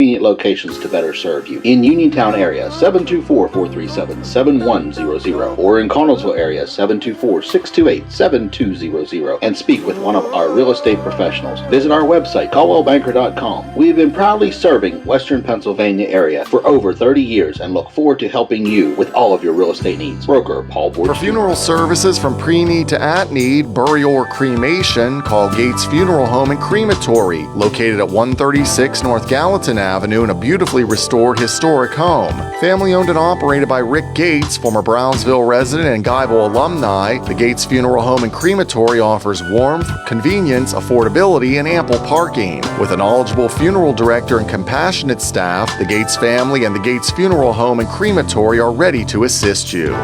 convenient locations to better serve you. In Uniontown area, 724-437-7100, or in Connellsville area, 724-628-7200, and speak with one of our real estate professionals. Visit our website, caldwellbanker.com. We have been proudly serving Western Pennsylvania area for over 30 years and look forward to helping you with all of your real estate needs. Broker Paul Borges. For funeral services from pre-need to at-need, burial or cremation, call Gates Funeral Home and Crematory, located at 136 North Gallatin Avenue in a beautifully restored historic home. Family owned and operated by Rick Gates, former Brownsville resident and Guyville alumni, the Gates Funeral Home and Crematory offers warmth, convenience, affordability, and ample parking. With a knowledgeable funeral director and compassionate staff, the Gates family and the Gates Funeral Home and Crematory are ready to assist you. Your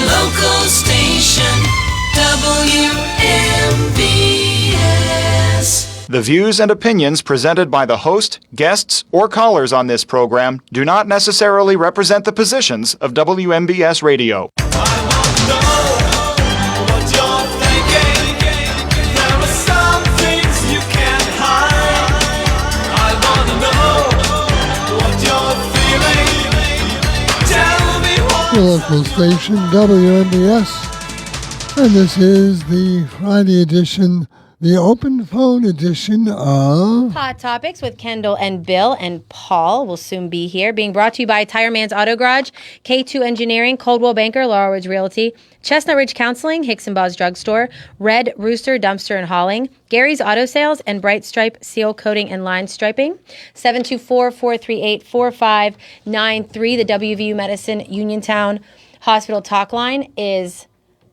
local station, WMBS. The views and opinions presented by the host, guests, or callers on this program do not necessarily represent the positions of WMBS Radio. Your local station, WMBS, and this is the Friday edition, the open phone edition of Hot Topics with Kendall and Bill, and Paul will soon be here. Being brought to you by Tire Man's Auto Garage, K2 Engineering, Coldwell Banker, Laurel Ridge Realty, Chestnut Ridge Counseling, Hicks and Bob's Drugstore, Red Rooster Dumpster and Hauling, Gary's Auto Sales, and Bright Stripe Seal Coating and Line Striping. 724-438-4593. The WVU Medicine Uniontown Hospital talk line is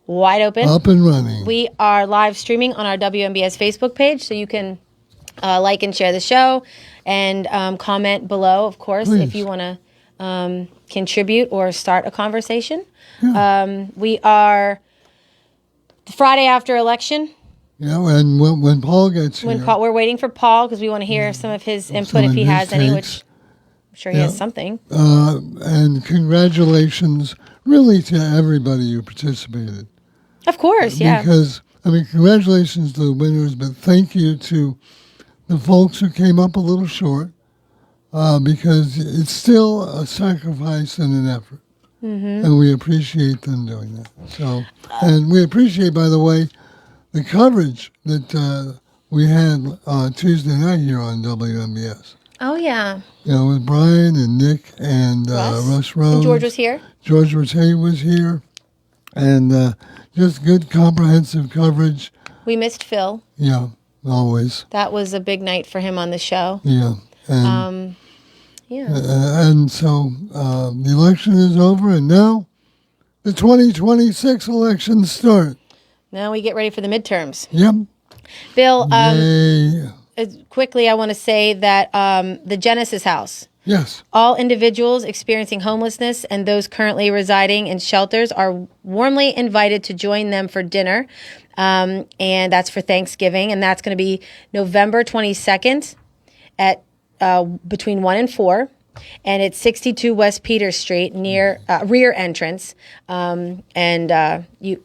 wide open. Up and running. We are live streaming on our WMBS Facebook page, so you can like and share the show and comment below, of course, Please. if you want to contribute or start a conversation. Yeah. We are Friday after election. Yeah, and when Paul gets here. We're waiting for Paul because we want to hear some of his input Some if of he his has any, takes. which I'm sure he has something. And congratulations, really, to everybody who participated. Of course, yeah. Because, congratulations to the winners, but thank you to the folks who came up a little short, because it's still a sacrifice and an effort. Mm-hmm. And we appreciate them doing that. So, and we appreciate, by the way, the coverage that we had Tuesday night here on WMBS. Oh, yeah. With Brian and Nick and Russ Rose. And George was here. George Rattay was here. And just good comprehensive coverage. We missed Phil. Yeah, always. That was a big night for him on the show. Yeah. And, Yeah. and so the election is over, and now the 2026 elections start. Now we get ready for the midterms. Yep. Bill, Yay. quickly, I want to say that the Genesis House, Yes. all individuals experiencing homelessness and those currently residing in shelters are warmly invited to join them for dinner. And that's for Thanksgiving. And that's going to be November 22nd at between 1 and 4. And it's 62 West Peters Street near rear entrance. For anyone, you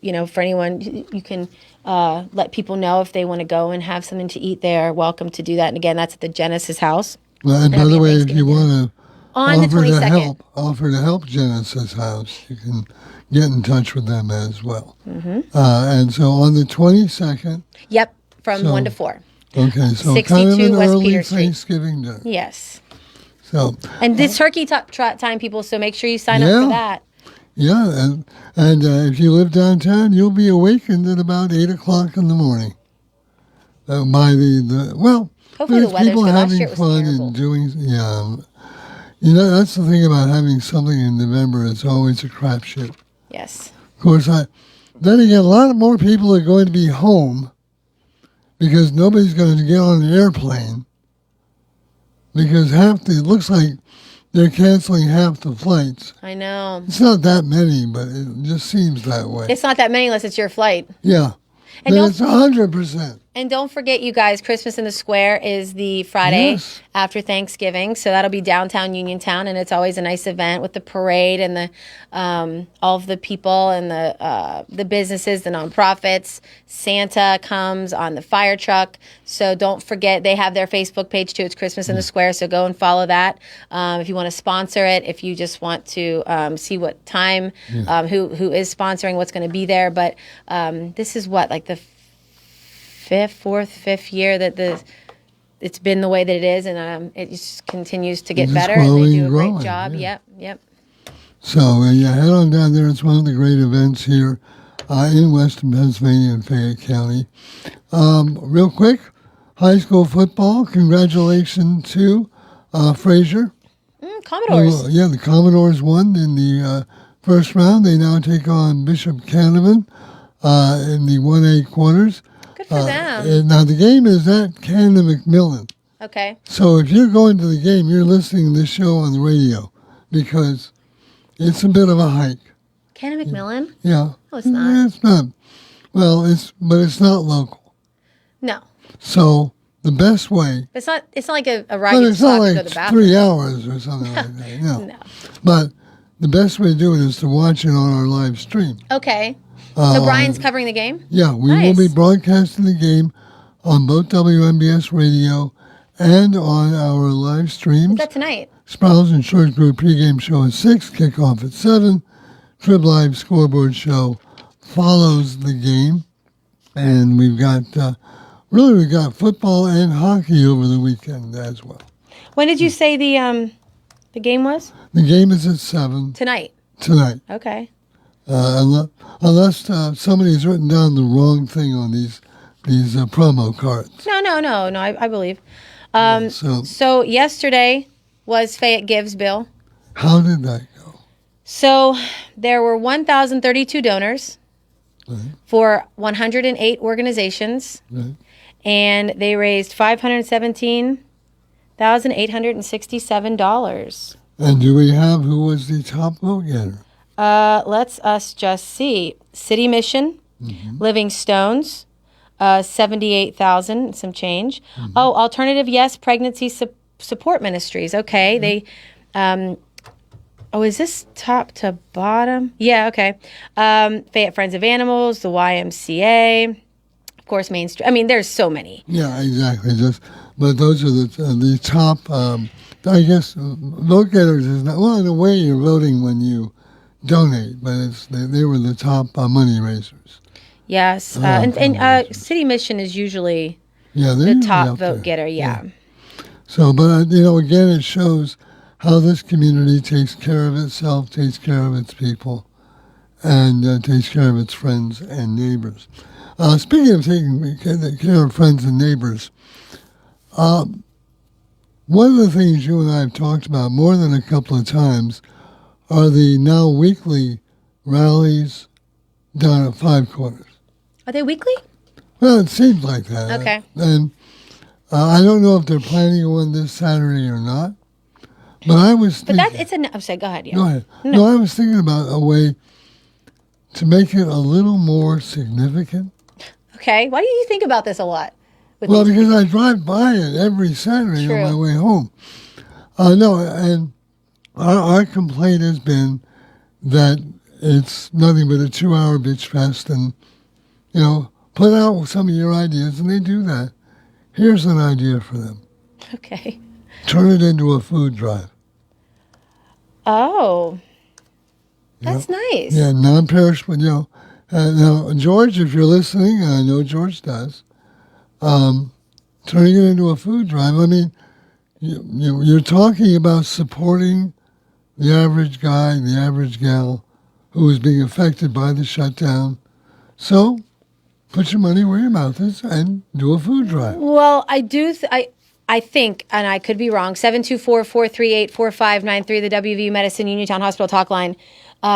can let people know if they want to go and have something to eat there. Welcome to do that. And again, that's at the Genesis House. Well, and by the way, if you want to On the 22nd. offer to help Genesis House, you can get in touch with them as well. Mm-hmm. And so on the 22nd. Yep, from 1 to 4. Okay, so 62 kind of an West early Peters Street. Thanksgiving dinner. Yes. So, And this turkey time, people, so make sure you sign up Yeah. for that. yeah, and if you live downtown, you'll be awakened at about 8 o'clock in the morning. By Hopefully the there's weather's people good. Last having year it was fun terrible. and doing, that's the thing about having something in November. It's always a crapshoot. Yes. Of course, then again, a lot more people are going to be home because nobody's going to get on an airplane because it looks like they're canceling half the flights. I know. It's not that many, but it just seems that way. It's not that many unless it's your flight. Yeah. And Then it's 100%. And don't forget, you guys, Christmas in the Square is the Friday Yes. after Thanksgiving. So that'll be downtown Uniontown, and it's always a nice event with the parade and the all of the people and the businesses, the nonprofits. Santa comes on the fire truck. So don't forget, they have their Facebook page too. It's Christmas in the Square. So go and follow that. If you want to sponsor it, if you just want to see what time, who is sponsoring, what's going to be there. But this is what, like the fifth year that it's been the way that it is, and it just continues to get It's better, and they growing do a and great growing, job. yeah. Yep. So head on down there. It's one of the great events here in Western Pennsylvania and Fayette County. Real quick, high school football. Congratulations to Fraser. Commodores. The Commodores won in the first round. They now take on Bishop Canevin in the 1A quarters. Good for them. And now the game is at Canada McMillan. Okay. So if you're going to the game, you're listening to this show on the radio because it's a bit of a hike. Canada McMillan? Yeah. No, it's not. It's not. Well, but it's not local. No. So the best way, It's not like a ride but you it's not stop to go like to the bathroom. 3 hours or something like that. No. No. But the best way to do it is to watch it on our live stream. Okay. So Brian's covering the game? Yeah, we will Nice. be broadcasting the game on both WMBS radio and on our live streams. Is that tonight? Sprouse and Short Group pregame show at 6, kickoff at 7. Trib Live scoreboard show follows the game. And we've got football and hockey over the weekend as well. When did you say the game was? The game is at 7 Tonight. tonight. Okay. Unless somebody's written down the wrong thing on these promo cards. No, I believe. So So yesterday was Fayette Gives, Bill. how did that go? So there were 1,032 donors for 108 organizations, Right. and they raised $517,867. And do we have who was the top vote getter? Let's us just see. City Mission, Living Stones, 78,000 and some change. Oh, Alternative Yes Pregnancy Support Ministries. Okay, they. Is this top to bottom? Yeah, okay. Fayette Friends of Animals, the YMCA, of course, Main Street. I mean, there's so many. Yeah, exactly. But those are the top. I guess vote getters is not, well, in a way you're voting when you donate, but they were the top money raisers. Yes, and City Mission is usually Yeah, the they're top up vote there. getter. Yeah. So, but again, it shows how this community takes care of itself, takes care of its people, and takes care of its friends and neighbors. Speaking of taking care of friends and neighbors, one of the things you and I have talked about more than a couple of times are the now weekly rallies down at Five Corners. Are they weekly? Well, it seems like that. Okay. And I don't know if they're planning one this Saturday or not, but I was But thinking... I'm sorry, go ahead. Yeah. Go ahead. No, I was thinking about a way to make it a little more significant. Okay. Why do you think about this a lot? Well, because I drive by it every Saturday True. on my way home. No, and our complaint has been that it's nothing but a 2-hour bitch fest, and put out some of your ideas, and they do that. Here's an idea for them: Okay. turn it into a food drive. Oh, that's nice. Yeah, non-perishable. Now, George, if you're listening, and I know George does, turning it into a food drive. I mean, you're talking about supporting the average guy, the average gal who is being affected by the shutdown. So, put your money where your mouth is and do a food drive. Well, I do. I think, and I could be wrong. 724-438-4593, the WVU Medicine Uniontown Hospital talk line.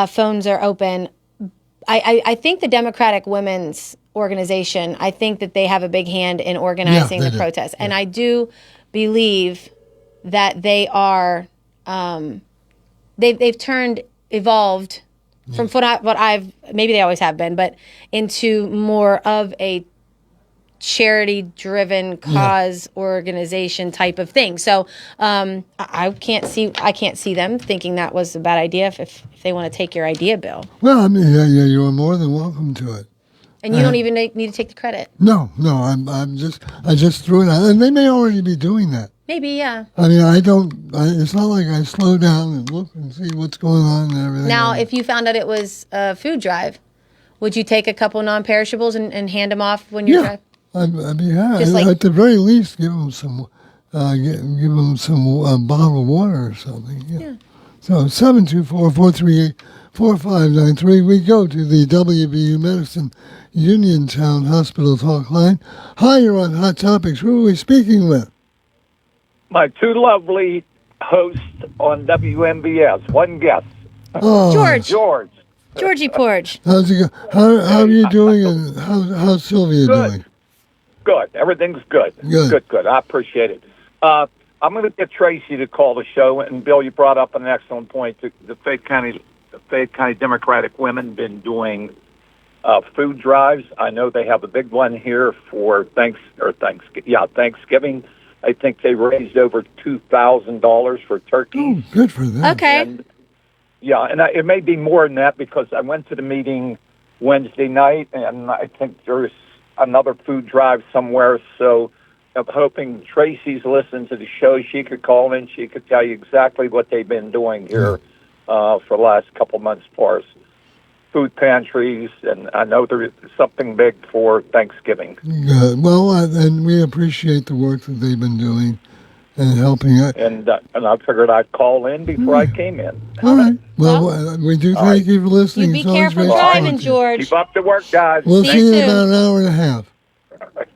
Phones are open. I think the Democratic Women's Organization, I think that they have a big hand in organizing they the do. protest. And I do believe that they are, they've evolved from what I've, maybe they always have been, but into more of a charity-driven cause organization type of thing. So I can't see them thinking that was a bad idea if they want to take your idea, Bill. Well, I mean, yeah, you're more than welcome to it. And you don't even need to take the credit. No, I just threw it out, and they may already be doing that. Maybe, yeah. I mean, it's not like I slow down and look and see what's going on and everything. Now, if you found out it was a food drive, would you take a couple non-perishables and hand them off when you're driving? I'd be happy. Just like- At the very least, give them some bottle of water or something. Yeah. So 724-438-4593. We go to the WVU Medicine Uniontown Hospital Talk Line. Hi, you're on Hot Topics. Who are we speaking with? My two lovely hosts on WMBS. One guest, Oh, Georgie Porge. how's it go? How are you doing? And how's Sylvia Good. doing? Good. Everything's good. Good. I appreciate it. I'm going to get Tracy to call the show. And Bill, you brought up an excellent point. The Fayette County Democratic Women been doing food drives. I know they have a big one here for Thanksgiving. I think they raised over $2,000 for turkeys. Oh, good for them. Okay. And, it may be more than that because I went to the meeting Wednesday night, and I think there's another food drive somewhere. So I'm hoping Tracy's listened to the show. She could call in. She could tell you exactly what they've been doing here for the last couple months for us. Food pantries, and I know there's something big for Thanksgiving. Good. Well, and we appreciate the work that they've been doing and helping us. And I figured I'd call in before I came in. All right. Well, we do thank you for listening. You be It's always careful great to driving, talk to you. George. Keep up the work, guys. We'll See see you you in soon. about an hour and a half.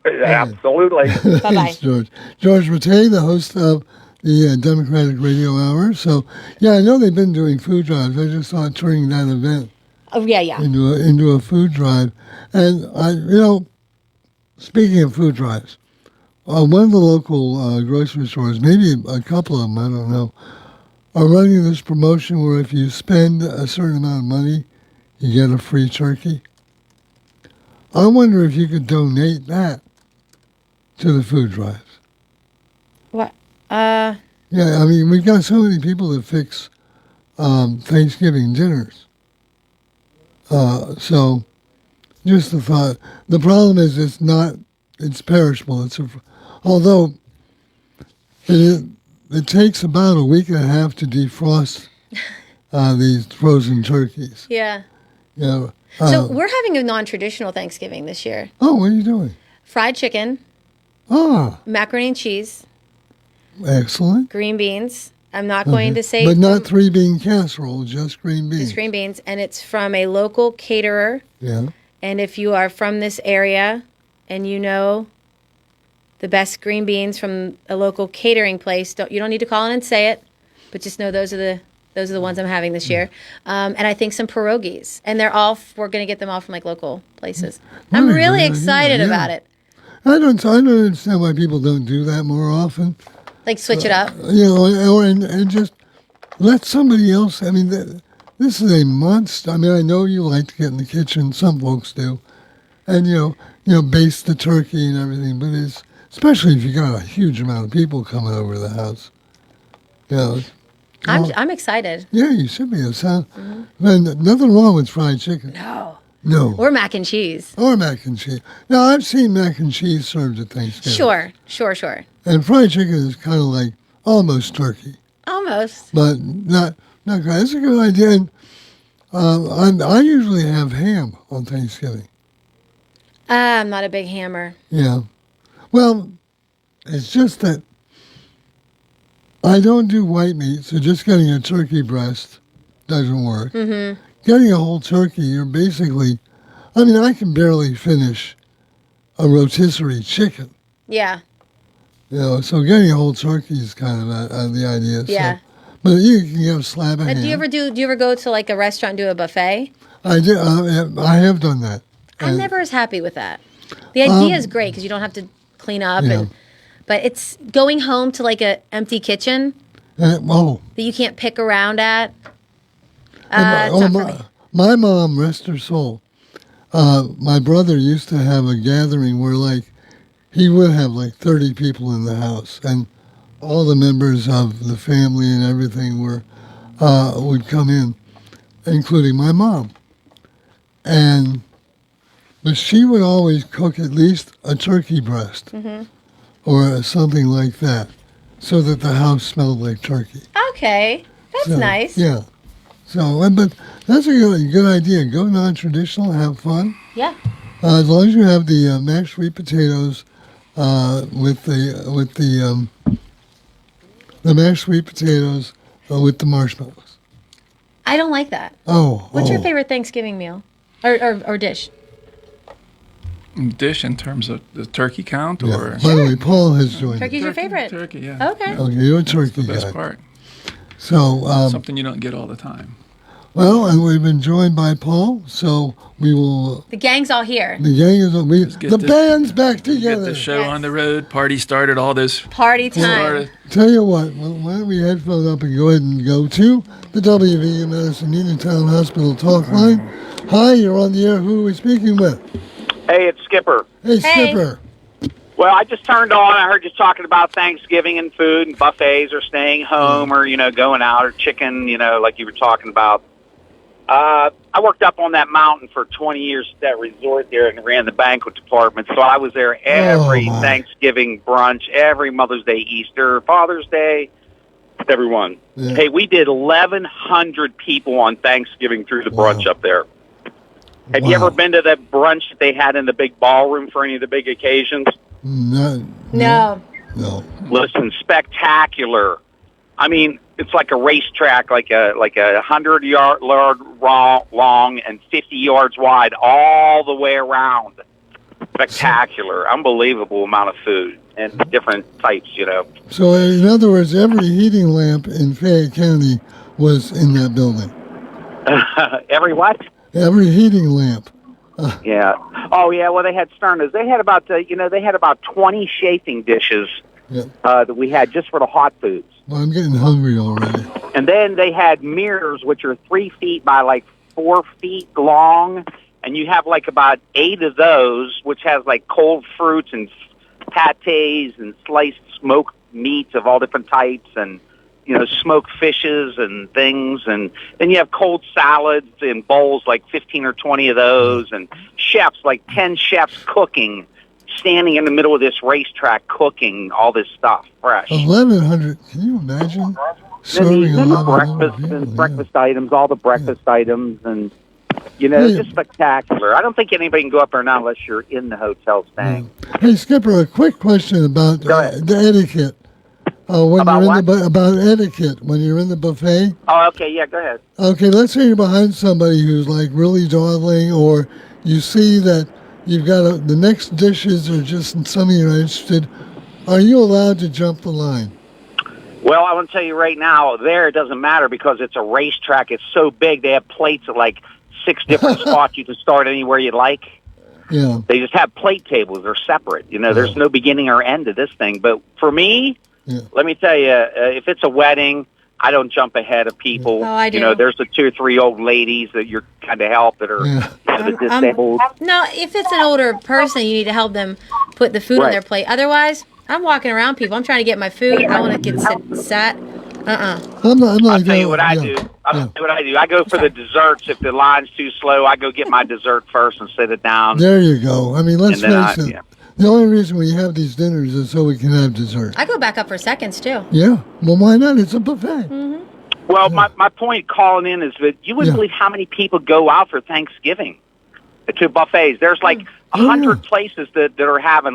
Absolutely. Bye-bye. Thanks, George. George Mattei, the host of the Democratic Radio Hour. So, yeah, I know they've been doing food drives. I just thought turning that event Oh, yeah. into a food drive. And, speaking of food drives, one of the local grocery stores, maybe a couple of them, I don't know, are running this promotion where if you spend a certain amount of money, you get a free turkey. I wonder if you could donate that to the food drives. What? Yeah, I mean, we've got so many people that fix Thanksgiving dinners. So, just the thought. The problem is it's perishable. Although it takes about a week and a half to defrost these frozen turkeys. Yeah. Yeah. So we're having a non-traditional Thanksgiving this year. Oh, what are you doing? Fried chicken, Ah, macaroni and cheese, excellent. green beans. I'm not going to say But not 3-bean casserole, just green beans. just green beans, and it's from a local caterer. Yeah. And if you are from this area and you know the best green beans from a local catering place, you don't need to call in and say it, but just know those are the ones I'm having this year. And I think some pierogies, and we're going to get them all from like local places. I'm Very really good. excited Yeah. about it. I don't understand why people don't do that more often. Like switch it up. And just let somebody else. I mean, this is a monster. I mean, I know you like to get in the kitchen. Some folks do, and baste the turkey and everything. But especially if you got a huge amount of people coming over to the house. I'm excited. Yeah, you should be. And nothing wrong with fried chicken. No. Or mac and cheese. Or mac and cheese. Now, I've seen mac and cheese served at Thanksgiving. Sure. And fried chicken is kind of like almost turkey, Almost. but not great. It's a good idea. And I usually have ham on Thanksgiving. I'm not a big hammer. Yeah. Well, it's just that I don't do white meat, so just getting a turkey breast doesn't work. Mm-hmm. Getting a whole turkey, you're basically, I can barely finish a rotisserie chicken. Yeah. So getting a whole turkey is kind of the idea. Yeah. So, but you can get a slab of ham. Do you ever go to like a restaurant and do a buffet? I did. I have done that. I'm never as happy with that. The idea is great because you don't have to clean up, Yeah. but it's going home to like a empty kitchen that you can't pick around at. It's not for me. My mom, rest her soul, my brother used to have a gathering where he would have like 30 people in the house, and all the members of the family and everything would come in, including my mom. But she would always cook at least a turkey breast or something like that, so that the house smelled like turkey. Okay, that's nice. Yeah. So, but that's a good idea. Go non-traditional, have fun. Yeah. As long as you have the mashed sweet potatoes with the mashed sweet potatoes with the marshmallows. I don't like that. Oh. What's your favorite Thanksgiving meal or dish? Dish in terms of the turkey count, Yeah. or By the way, Paul has joined. Turkey's your favorite. Turkey, yeah. Okay. Okay, you're a turkey The best guy. part. So, Something you don't get all the time. well, and we've been joined by Paul, so we will. The gang's all here. The gang is get the this- band's back Get together. the show Yes. on the road. Party started. All this Party time. started. Tell you what, why don't we headphone up and go ahead and go to the WVU Medicine Uniontown Hospital talk line. Hi, you're on the air. Who are we speaking with? Hey, it's Skipper. Hey, Hey. Skipper. Well, I just turned on. I heard you talking about Thanksgiving and food and buffets or staying home or, going out or chicken, like you were talking about. I worked up on that mountain for 20 years at that resort there and ran the banquet department. So I was there every my. Thanksgiving brunch, every Mother's Day, Easter, Father's Day, everyone. Yeah. Hey, we did 1,100 people on Thanksgiving through the brunch Wow. up there. Have you Wow. ever been to that brunch that they had in the big ballroom for any of the big occasions? No. No. No. Listen, spectacular. I mean, it's like a racetrack, like a 100-yard long and 50 yards wide, all the way around. Spectacular, unbelievable amount of food and different types. So, in other words, every heating lamp in Fayette County was in that building. Every what? Every heating lamp. Yeah. Oh, yeah. Well, they had Sternas. They had about they had about 20 chafing dishes Yeah. that we had just for the hot foods. Well, I'm getting hungry already. And then they had mirrors, which are 3 feet by like 4 feet long. And you have like about 8 of those, which has like cold fruits and pates and sliced smoked meats of all different types and, smoked fishes and things. And then you have cold salads in bowls, like 15 or 20 of those. And chefs, like 10 chefs cooking, standing in the middle of this racetrack cooking all this stuff fresh. 1,100. Can you imagine serving Then the 1,100 breakfast people? and Yeah. breakfast items, all the breakfast items, and Yeah. it's just spectacular. I don't think anybody can go up there now unless you're in the hotel staying. Hey, Skipper, a quick question about Go ahead. the etiquette. When About you're what? in the about etiquette when you're in the buffet. Oh, okay, yeah, go ahead. Okay, let's say you're behind somebody who's like really dawdling, or you see that you've got the next dishes are just something you're interested. Are you allowed to jump the line? Well, I want to tell you right now, there it doesn't matter because it's a racetrack. It's so big. They have plates at like 6 different spots. You can start anywhere you like. Yeah. They just have plate tables. They're separate. There's no beginning or end to this thing. But for me, Yeah. let me tell you, if it's a wedding, I don't jump ahead of people. Oh, I do. There's the 2 or 3 old ladies that you're kind of help that are Yeah. the disabled. No, if it's an older person, you need to help them put the food on Right. their plate. Otherwise, I'm walking around people. I'm trying to get my food. I want to get sat. I'm not I'll tell you what I yeah. do. I'll Yeah. tell you what I do. I go for the desserts. If the line's too slow, I go get my dessert first and sit it down. There you go. I mean, let's And then face it. yeah. The only reason we have these dinners is so we can have dessert. I go back up for seconds too. Yeah. Well, why not? It's a buffet. Well, my point calling in is that you wouldn't Yeah. believe how many people go out for Thanksgiving to buffets. There's like Oh, 100 yeah. places that are having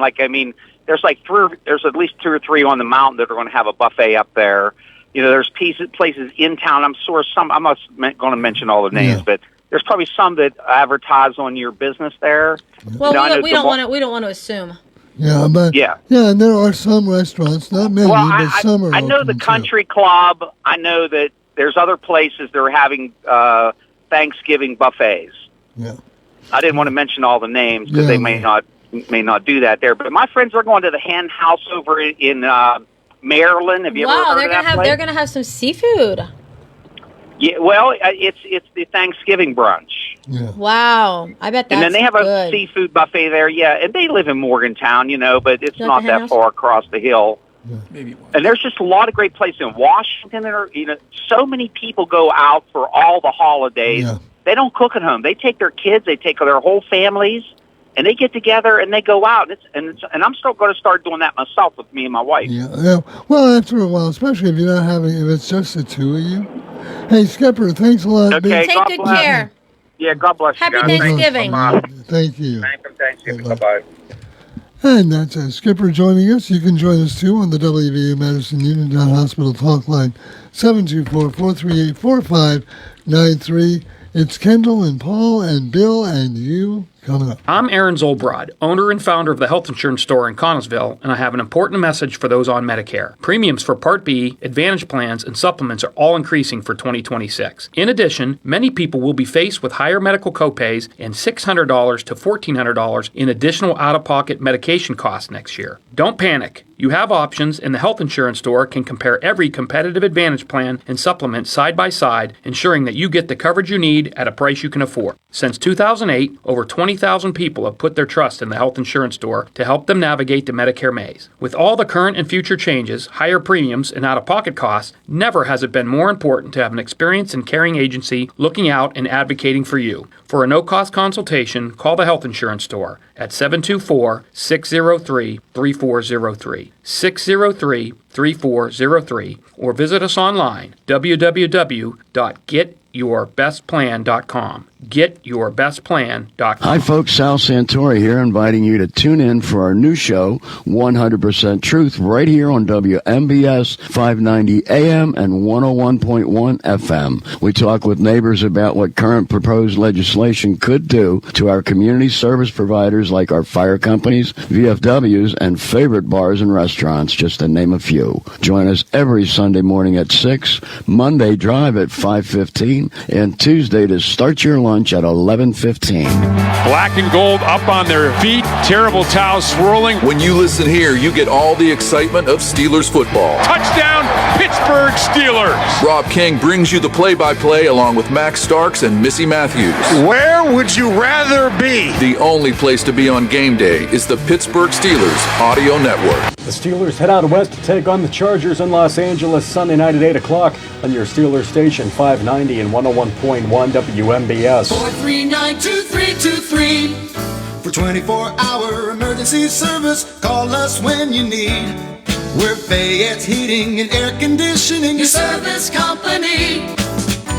there's like there's at least 2 or 3 on the mountain that are going to have a buffet up there. There's places in town. I'm sure I'm not going to mention all the names, Yeah. but there's probably some that advertise on your business there. Well, I know we don't some- want to. We don't want to assume. Yeah, but Yeah. and there are some restaurants, not many, Well, but some are I know the open, too. country club. I know that there's other places that are having Thanksgiving buffets. Yeah. I didn't want to mention all the names because Yeah. they may not do that there. But my friends are going to the Hen House over in Maryland. Have you ever Wow, heard they're of gonna that have place? they're gonna have some seafood. Yeah, well, it's the Thanksgiving brunch. Yeah. Wow. I bet that's And then they have good. a seafood buffet there, yeah. And they live in Morgantown, but it's Like not the that house? far across the hill. Maybe one. And there's just a lot of great places in Washington that are, so many people go out for all the holidays. Yeah. They don't cook at home. They take their kids, they take their whole families, and they get together and they go out. And I'm still going to start doing that myself with me and my wife. Yeah. Well, after a while, especially if you're not if it's just the two of you. Hey, Skipper, thanks a lot. Okay, Take God good bless. care. Yeah, God bless Happy you guys. Thanksgiving. Thank you. Thanksgiving. Bye-bye. Bye-bye. And that's Skipper joining us. You can join us too on the WVU Medicine Uniontown Hospital Talk Line, 724-438-4593. It's Kendall and Paul and Bill and you coming up. I'm Aaron Zolbrod, owner and founder of the health insurance store in Connellsville, and I have an important message for those on Medicare. Premiums for Part B, Advantage plans, and supplements are all increasing for 2026. In addition, many people will be faced with higher medical copays and $600 to $1,400 in additional out-of-pocket medication costs next year. Don't panic. You have options, and the health insurance store can compare every competitive Advantage plan and supplement side by side, ensuring that you get the coverage you need at a price you can afford. Since 2008, over 20,000 people have put their trust in the health insurance store to help them navigate the Medicare maze. With all the current and future changes, higher premiums, and out-of-pocket costs, never has it been more important to have an experienced and caring agency looking out and advocating for you. For a no-cost consultation, call the health insurance store at 724-603-3403, 603-3403, or visit us online, www.getyourbestplan.com. GetYourBestPlan.com. Hi, folks. Sal Santori here, inviting you to tune in for our new show, 100% Truth, right here on WMBS 590 AM and 101.1 FM. We talk with neighbors about what current proposed legislation could do to our community service providers like our fire companies, VFWs, and favorite bars and restaurants, just to name a few. Join us every Sunday morning at 6, Monday drive at 5:15, and Tuesday to start your lunch at 11:15. Black and gold up on their feet, terrible towels swirling. When you listen here, you get all the excitement of Steelers football. Touchdown, Pittsburgh Steelers. Rob King brings you the play-by-play along with Max Starks and Missy Matthews. Where would you rather be? The only place to be on game day is the Pittsburgh Steelers Audio Network. The Steelers head out west to take on the Chargers in Los Angeles Sunday night at 8 o'clock on your Steelers station 590 and 101.1 WMBS. 439-2323. For 24-hour emergency service, call us when you need. We're Fayette's Heating and Air Conditioning, Your service company.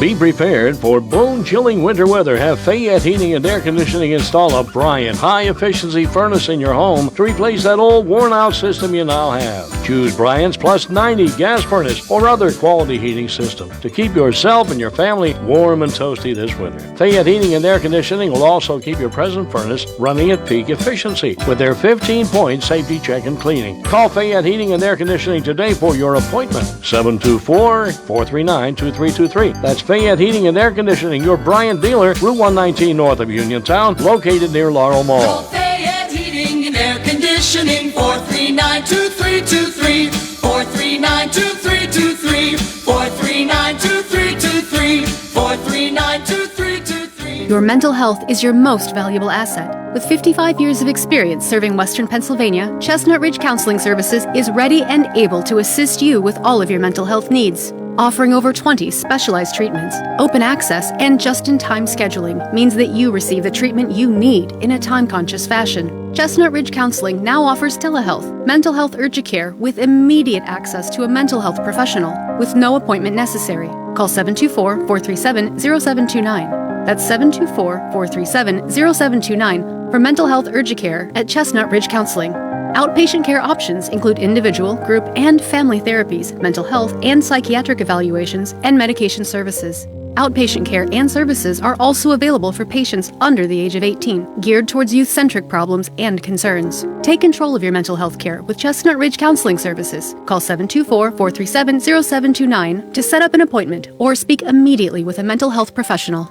Be prepared for bone-chilling winter weather. Have Fayette Heating and Air Conditioning install a Bryant high-efficiency furnace in your home to replace that old worn-out system you now have. Choose Bryant's Plus 90 gas furnace or other quality heating system to keep yourself and your family warm and toasty this winter. Fayette Heating and Air Conditioning will also keep your present furnace running at peak efficiency with their 15-point safety check and cleaning. Call Fayette Heating and Air Conditioning today for your appointment. 724-439-2323. That's Fayette Heating and Air Conditioning, your Bryant dealer, Route 119 north of Uniontown, located near Laurel Mall. Call Fayette Heating and Air Conditioning, 439-2323, 439-2323, 439-2323, 439-2323. Your mental health is your most valuable asset. With 55 years of experience serving Western Pennsylvania, Chestnut Ridge Counseling Services is ready and able to assist you with all of your mental health needs. Offering over 20 specialized treatments, open access, and just-in-time scheduling means that you receive the treatment you need in a time-conscious fashion. Chestnut Ridge Counseling now offers telehealth, mental health urgent care with immediate access to a mental health professional with no appointment necessary. Call 724-437-0729. That's 724-437-0729 for mental health urgent care at Chestnut Ridge Counseling. Outpatient care options include individual, group, and family therapies, mental health and psychiatric evaluations, and medication services. Outpatient care and services are also available for patients under the age of 18, geared towards youth-centric problems and concerns. Take control of your mental health care with Chestnut Ridge Counseling Services. Call 724-437-0729 to set up an appointment or speak immediately with a mental health professional.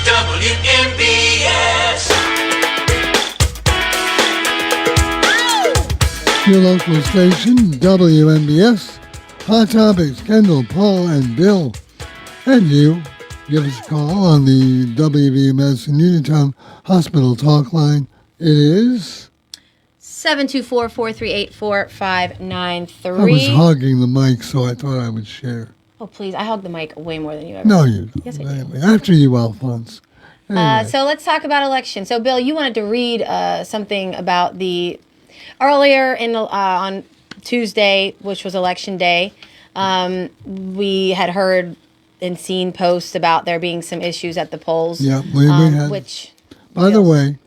WMBS. Your local station, WMBS. Hot Topics, Kendall, Paul, and Bill. And you, give us a call on the WV Medicine Uniontown Hospital talk line. It is... 724-438-4593. I was hogging the mic, so I thought I would share. Oh, please. I hog the mic way more than you ever. No, you don't. Yes, I do. Anyway, after you, Alphonse. Anyway. So let's talk about election. So, Bill, you wanted to read something about the earlier on Tuesday, which was Election Day. We had heard and seen posts about there being some issues at the polls. Yeah, we had. Which, by the way,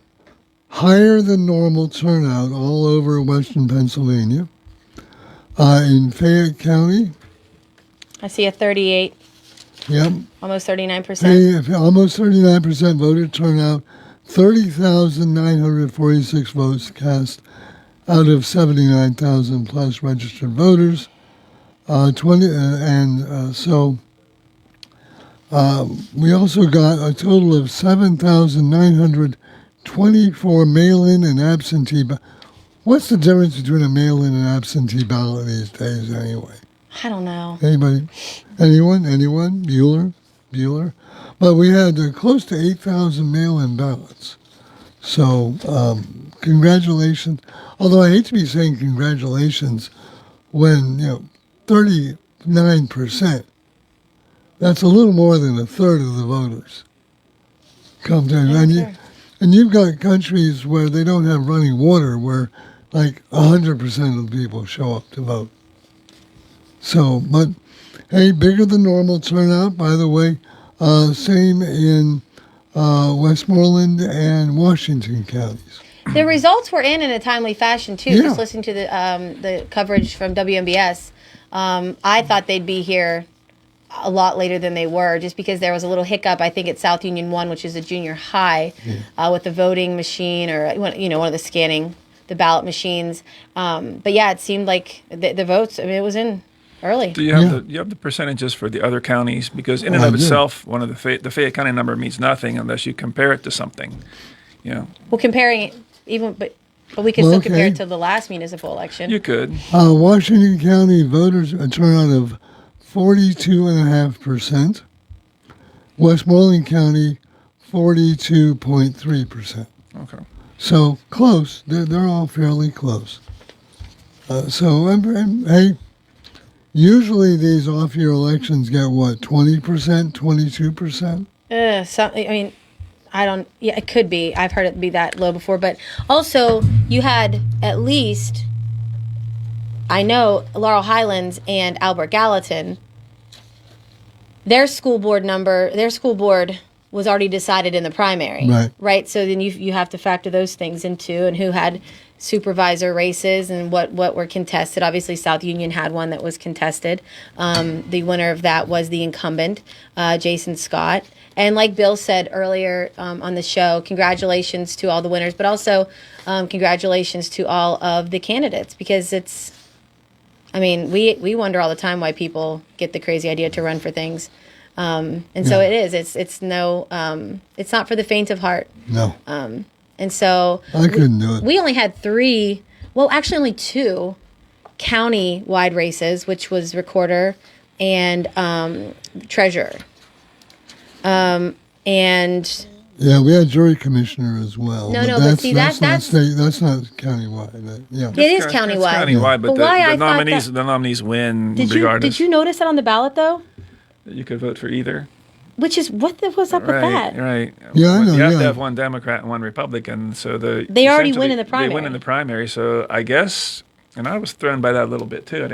higher than normal turnout all over Western Pennsylvania. In Fayette County. I see a 38. Yep. Almost 39%. Almost 39% voter turnout. 30,946 votes cast out of 79,000 plus registered voters. We also got a total of 7,924 mail-in and absentee. What's the difference between a mail-in and absentee ballot these days, anyway? I don't know. Anybody? Anyone? Bueller? But we had close to 8,000 mail-in ballots. So, congratulations. Although I hate to be saying congratulations when, 39%. That's a little more than a third of the voters come to. And you've got countries where they don't have running water, where like 100% of the people show up to vote. So, but hey, bigger than normal turnout, by the way. Same in Westmoreland and Washington counties. The results were in a timely fashion, too. Yeah. Just listening to the coverage from WMBS, I thought they'd be here a lot later than they were, just because there was a little hiccup, I think, at South Union 1, which is a junior high, with the voting machine or, one of the scanning, the ballot machines. But, yeah, it seemed like the votes, it was in early. Do you have you have the percentages for the other counties? Because in and of itself, one of the Fayette County number means nothing unless you compare it to something. Well, comparing it, but we could still compare it to the last municipal election. You could. Washington County voters a turnout of 42.5%. Westmoreland County, 42.3%. Okay. So close. They're all fairly close. Hey, usually these off-year elections get what, 20%, 22%? It could be. I've heard it be that low before. But also, you had at least, I know, Laurel Highlands and Albert Gallatin, their school board was already decided in the primary. Right? So then you have to factor those things into, and who had supervisor races and what were contested. Obviously, South Union had one that was contested. The winner of that was the incumbent, Jason Scott. And like Bill said earlier on the show, congratulations to all the winners, but also congratulations to all of the candidates, because we wonder all the time why people get the crazy idea to run for things. So it is. It's not for the faint of heart. No. And so I couldn't do it. We only had only 2 county-wide races, which was recorder and treasurer. And we had jury commissioner as well. But that's not countywide. It is countywide. It's countywide, but why the nominees win regardless. Did you notice that on the ballot though? You could vote for either. Which is what's up with that? Right. Yeah, I know. You have to have one Democrat and one Republican, so they already win in the primary. They win in the primary, so I guess, and I was thrown by that a little bit too.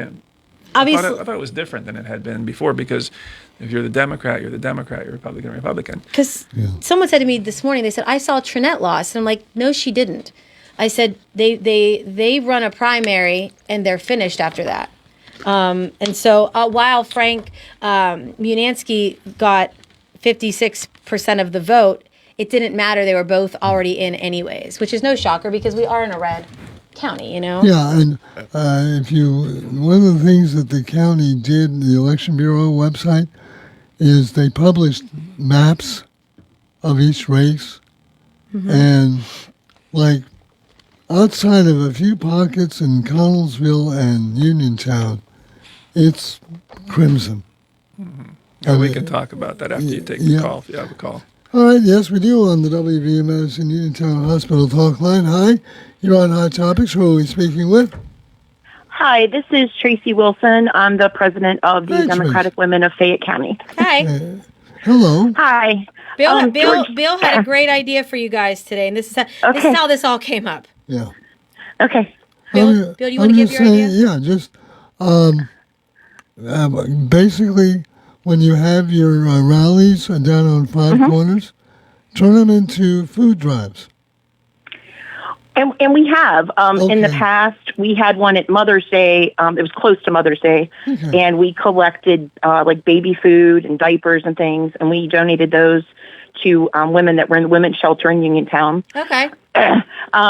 I thought it was different than it had been before, because if you're the Democrat, you're the Democrat. You're Republican. Because someone said to me this morning, they said, I saw Trinette lost. And I'm like, no, she didn't. I said, they run a primary and they're finished after that. And so while Frank Munansky got 56% of the vote, it didn't matter. They were both already in anyways, which is no shocker because we are in a red county, Yeah, and one of the things that the county did, the Election Bureau website, is they published maps of each race. Mm-hmm. And like outside of a few pockets in Connellsville and Uniontown, it's crimson. Mm-hmm. We can talk about that after you take the call, if you have a call. All right, yes, we do on the WVU Madison Uniontown Hospital Talk Line. Hi, you're on Hot Topics. Who are we speaking with? Hi, this is Tracy Wilson. I'm the president of the Democratic Women of Fayette County. Hi. Hello. Hi. Bill had a great idea for you guys today, and this is how this all came up. Yeah. Okay. Bill, do you want to give your idea? Yeah, just basically when you have your rallies down on Five Corners, turn them into food drives. And we have. In the past, we had one at Mother's Day. It was close to Mother's Day. And we collected like baby food and diapers and things, and we donated those to women that were in the women's shelter in Uniontown. Okay.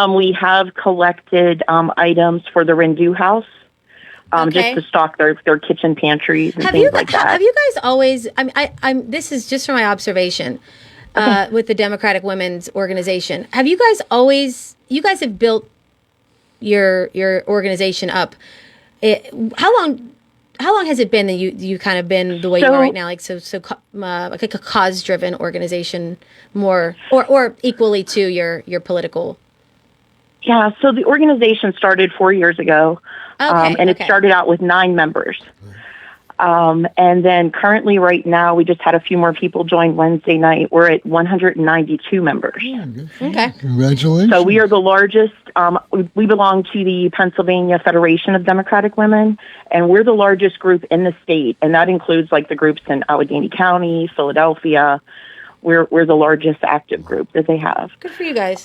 We have collected items for the Rendu House, just to stock their kitchen pantries and things like that. Have you guys always? I'm. This is just from my observation with the Democratic Women's Organization. Have you guys always? You guys have built your organization up. How long has it been that you kind of been the way you are right now? Like like a cause driven organization, more or equally to your political. Yeah. So the organization started 4 years ago, and it started out with 9 members. And then currently right now, we just had a few more people join Wednesday night. We're at 192 members. Okay. Congratulations. So we are the largest. We belong to the Pennsylvania Federation of Democratic Women, and we're the largest group in the state. And that includes like the groups in Allegheny County, Philadelphia. We're the largest active group that they have. Good for you guys.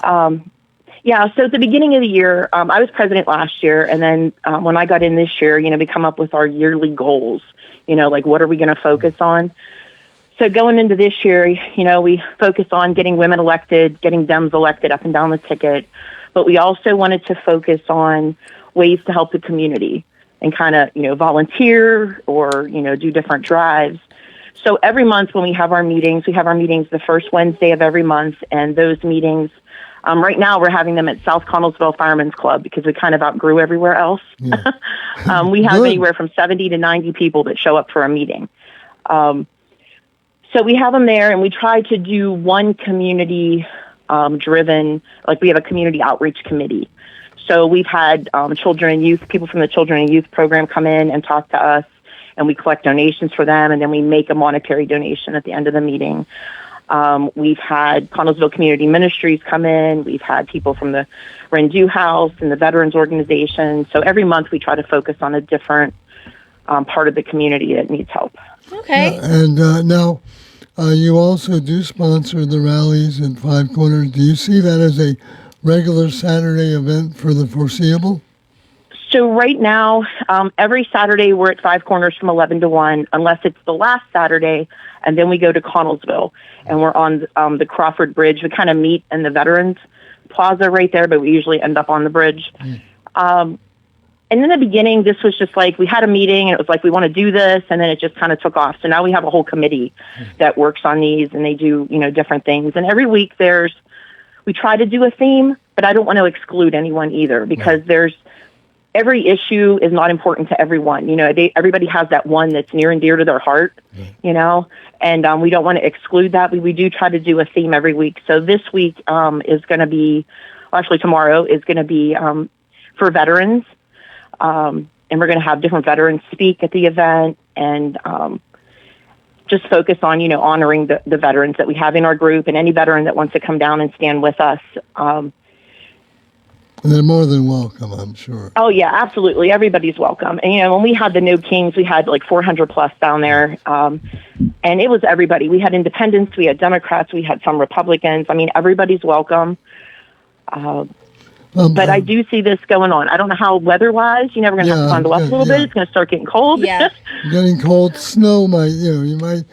Yeah, so at the beginning of the year, I was president last year, and then when I got in this year, we come up with our yearly goals, like what are we going to focus on? So going into this year, we focus on getting women elected, getting Dems elected up and down the ticket, but we also wanted to focus on ways to help the community and kind of, volunteer or, do different drives. So every month when we have our meetings the first Wednesday of every month, and those meetings, right now, we're having them at South Connellsville Firemen's Club because we kind of outgrew everywhere else. Yeah. We have anywhere from 70 to 90 people that show up for a meeting. So we have them there, and we try to do one community-driven, like we have a community outreach committee. So we've had children and youth, people from the Children and Youth program come in and talk to us, and we collect donations for them, and then we make a monetary donation at the end of the meeting. We've had Connellsville Community Ministries come in. We've had people from the Rendu House and the Veterans Organization. So every month we try to focus on a different part of the community that needs help. Okay. And now you also do sponsor the rallies at Five Corners. Do you see that as a regular Saturday event for the foreseeable? So right now, every Saturday we're at Five Corners from 11 to 1, unless it's the last Saturday, and then we go to Connellsville, and we're on the Crawford Bridge. We kind of meet in the Veterans Plaza right there, but we usually end up on the bridge. And in the beginning, this was just like we had a meeting, and it was like we want to do this, and then it just kind of took off. So now we have a whole committee that works on these, and they do different things. And every week we try to do a theme, but I don't want to exclude anyone either because every issue is not important to everyone. Everybody has that one that's near and dear to their heart, and we don't want to exclude that. We do try to do a theme every week. So this week is going to be, actually tomorrow is going to be for veterans, and we're going to have different veterans speak at the event and just focus on, honoring the veterans that we have in our group, and any veteran that wants to come down and stand with us. They're more than welcome, I'm sure. Oh, yeah, absolutely. Everybody's welcome. And, when we had the No Kings, we had like 400 plus down there. And it was everybody. We had independents, we had Democrats, we had some Republicans. I mean, everybody's welcome. But I do see this going on. I don't know how weather-wise. We're going to have to bundle up a little bit. It's going to start getting cold. Yeah. Getting cold. Snow might, you might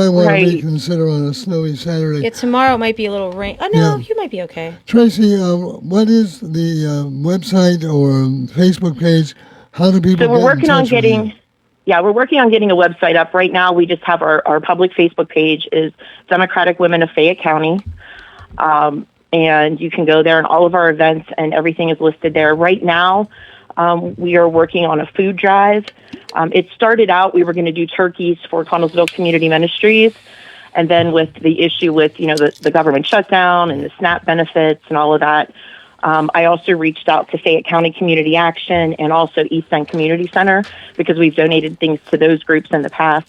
want to reconsider on a snowy Saturday. Yeah, tomorrow might be a little rain. Oh, no, you might be okay. Tracy, what is the website or Facebook page? How do people we're working on getting... Yeah, we're working on getting a website up. Right now, we just have our public Facebook page is Democratic Women of Fayette County. And you can go there, and all of our events and everything is listed there. Right now, We are working on a food drive. It started out, we were going to do turkeys for Connellsville Community Ministries. And then with the issue with, the government shutdown and the SNAP benefits and all of that, I also reached out to Fayette County Community Action and also East End Community Center because we've donated things to those groups in the past.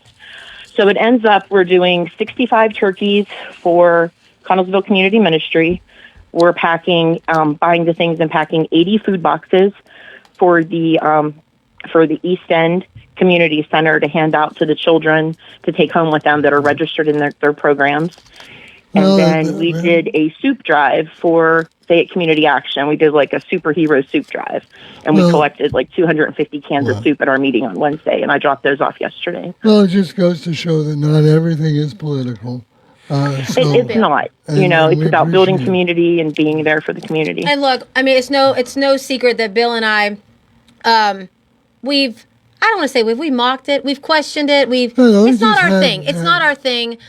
So it ends up we're doing 65 turkeys for Connellsville Community Ministry. We're packing, buying the things and packing 80 food boxes for the East End Community Center to hand out to the children to take home with them that are registered in their programs. And then we did a soup drive for Fayette Community Action. We did like a superhero soup drive, and we collected like 250 cans of soup at our meeting on Wednesday, and I dropped those off yesterday. Well, it just goes to show that not everything is political. It's not. It's about building community and being there for the community. And look, I mean, it's no secret that Bill and I, I don't want to say we mocked it, we've questioned it, it's not our thing. It's not our thing.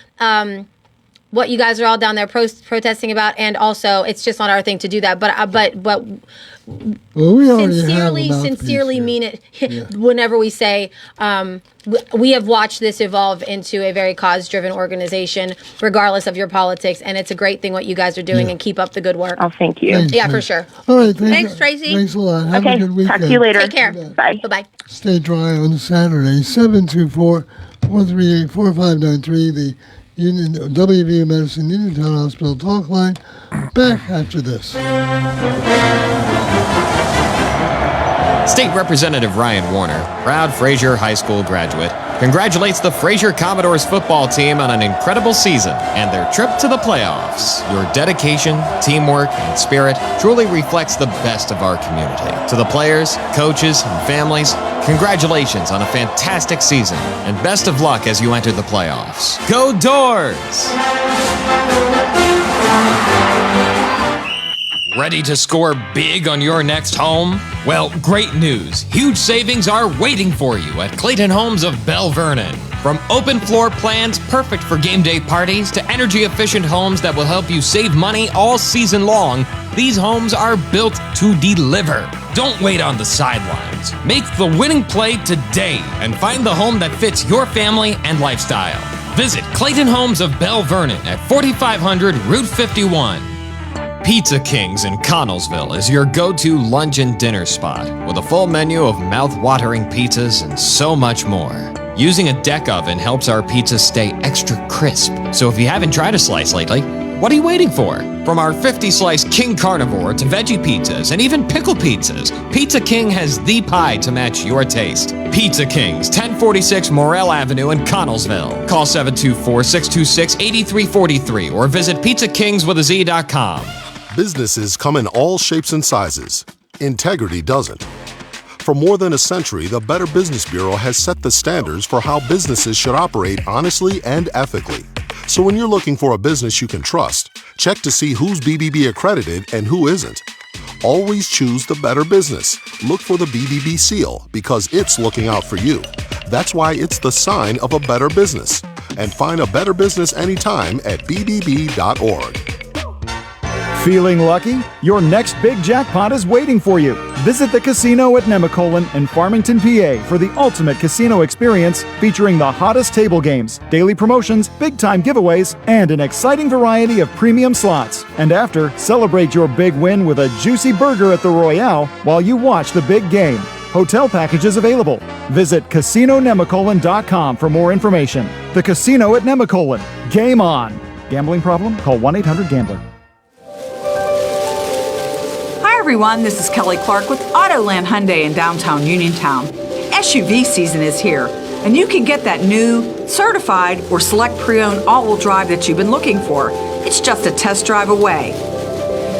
What you guys are all down there protesting about, and also it's just not our thing to do that. But we sincerely mean it whenever we say we have watched this evolve into a very cause-driven organization, regardless of your politics, and it's a great thing what you guys are doing, and keep up the good work. Oh, thank you. Thanks. For sure. All right, thanks, Tracy. Thanks a lot. Have a good weekend. Talk to you later. Take care. Bye. Bye-bye. Stay dry on Saturday, 724-438-4593, the WVU Medicine Uniontown Hospital talk line. Back after this. State Representative Ryan Warner, proud Fraser High School graduate, congratulates the Fraser Commodores football team on an incredible season and their trip to the playoffs. Your dedication, teamwork, and spirit truly reflects the best of our community. To the players, coaches, and families, congratulations on a fantastic season and best of luck as you enter the playoffs. Go Doors! Ready to score big on your next home? Well, great news. Huge savings are waiting for you at Clayton Homes of Bell Vernon. From open floor plans perfect for game day parties to energy-efficient homes that will help you save money all season long, these homes are built to deliver. Don't wait on the sidelines. Make the winning play today and find the home that fits your family and lifestyle. Visit Clayton Homes of Bell Vernon at 4500 Route 51. Pizza Kings in Connellsville is your go-to lunch and dinner spot with a full menu of mouth-watering pizzas and so much more. Using a deck oven helps our pizzas stay extra crisp, so if you haven't tried a slice lately, what are you waiting for? From our 50-slice King Carnivore to veggie pizzas and even pickle pizzas, Pizza King has the pie to match your taste. Pizza Kings, 1046 Morrell Avenue in Connellsville. Call 724-626-8343 or visit pizzakingswithaz.com. Businesses come in all shapes and sizes. Integrity doesn't. For more than a century, the Better Business Bureau has set the standards for how businesses should operate honestly and ethically. So when you're looking for a business you can trust, check to see who's BBB accredited and who isn't. Always choose the Better Business. Look for the BBB seal because it's looking out for you. That's why it's the sign of a better business. And find a better business anytime at bbb.org. Feeling lucky? Your next big jackpot is waiting for you. Visit the casino at Nemacolin in Farmington, PA for the ultimate casino experience featuring the hottest table games, daily promotions, big-time giveaways, and an exciting variety of premium slots. And after, celebrate your big win with a juicy burger at the Royale while you watch the big game. Hotel packages available. Visit CasinoNemacolin.com for more information. The Casino at Nemacolin. Game on. Gambling problem? Call 1-800-GAMBLER. Hi everyone, this is Kelly Clark with Autoland Hyundai in downtown Uniontown. SUV season is here, and you can get that new, certified, or select pre-owned all-wheel drive that you've been looking for. It's just a test drive away.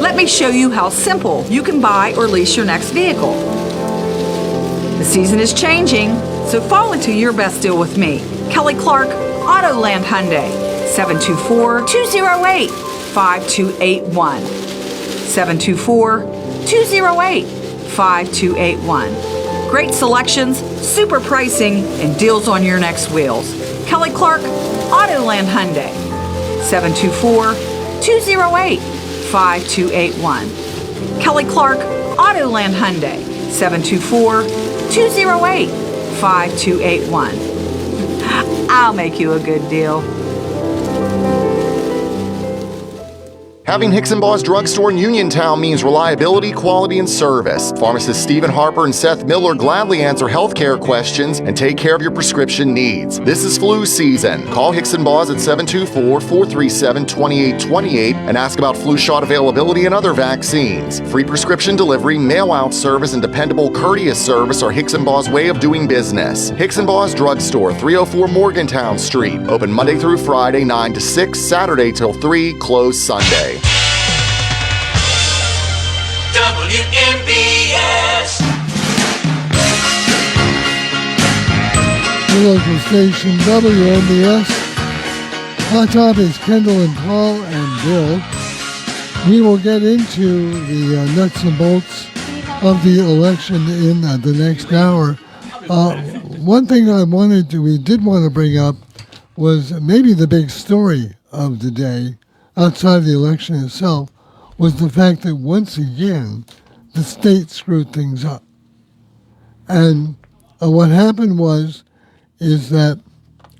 Let me show you how simple you can buy or lease your next vehicle. The season is changing, so fall into your best deal with me. Kelly Clark, Autoland Hyundai, 724-208-5281. 724-208-5281. Great selections, super pricing, and deals on your next wheels. Kelly Clark, Autoland Hyundai, 724-208-5281. Kelly Clark, Autoland Hyundai, 724-208-5281. I'll make you a good deal. Having Hicks & Boss Drugstore in Uniontown means reliability, quality, and service. Pharmacists Stephen Harper and Seth Miller gladly answer healthcare questions and take care of your prescription needs. This is flu season. Call Hicks & Boss at 724-437-2828 and ask about flu shot availability and other vaccines. Free prescription delivery, mail-out service, and dependable courteous service are Hicks & Boss' way of doing business. Hicks & Boss Drugstore, 304 Morgantown Street. Open Monday through Friday, 9 to 6, Saturday till 3, closed Sunday. WMBS. The local station, WMBS. Hot Topics, Kendall and Paul and Bill. We will get into the nuts and bolts of the election in the next hour. One thing we did want to bring up was maybe the big story of the day, outside of the election itself, was the fact that once again, the state screwed things up. And what happened is that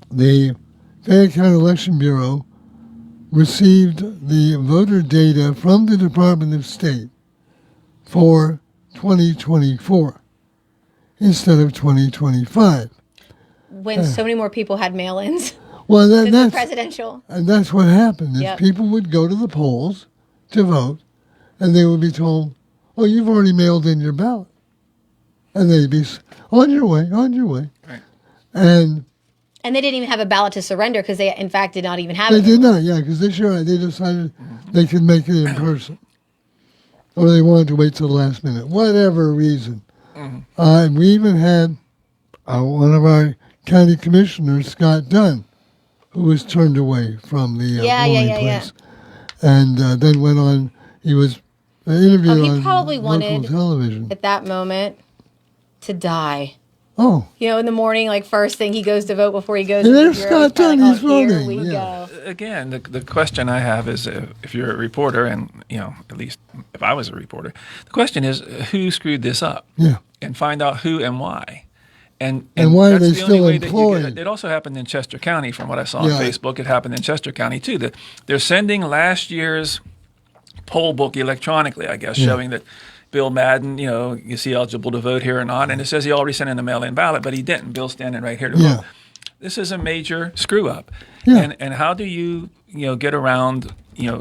the Fayette County Election Bureau received the voter data from the Department of State for 2024 instead of 2025. When so many more people had mail-ins. Well, that's presidential. And that's what happened. Is Yep. people would go to the polls to vote, and they would be told, "Oh, you've already mailed in your ballot," and they'd be on your way. Right. And they didn't even have a ballot to surrender because they, in fact, did not even have they it. did not, because they decided they could make it in person, or they wanted to wait till the last minute, whatever reason. And we even had one of our county commissioners, Scott Dunn, who was turned away from the polling place. And then went on, he was interviewed He on probably local wanted, television. at that moment, to die. Oh. You know, in the morning, like first thing he goes to vote before he goes And to the there's bureau. Scott Dunn, he's Here voting. we go. Again, the question I have is if you're a reporter, and at least if I was a reporter, the question is who screwed this up? Yeah. And find out who and why. And why are that's they the only still way that you get employed? it. It also happened in Chester County, from what I saw on Yeah. Facebook. It happened in Chester County too. That they're sending last year's poll book electronically, I guess, showing that Bill Madden, is he eligible to vote here or not? And it says he already sent in a mail-in ballot, but he didn't. Bill's standing right here to vote. This is a major screw up. Yeah. And how do you get around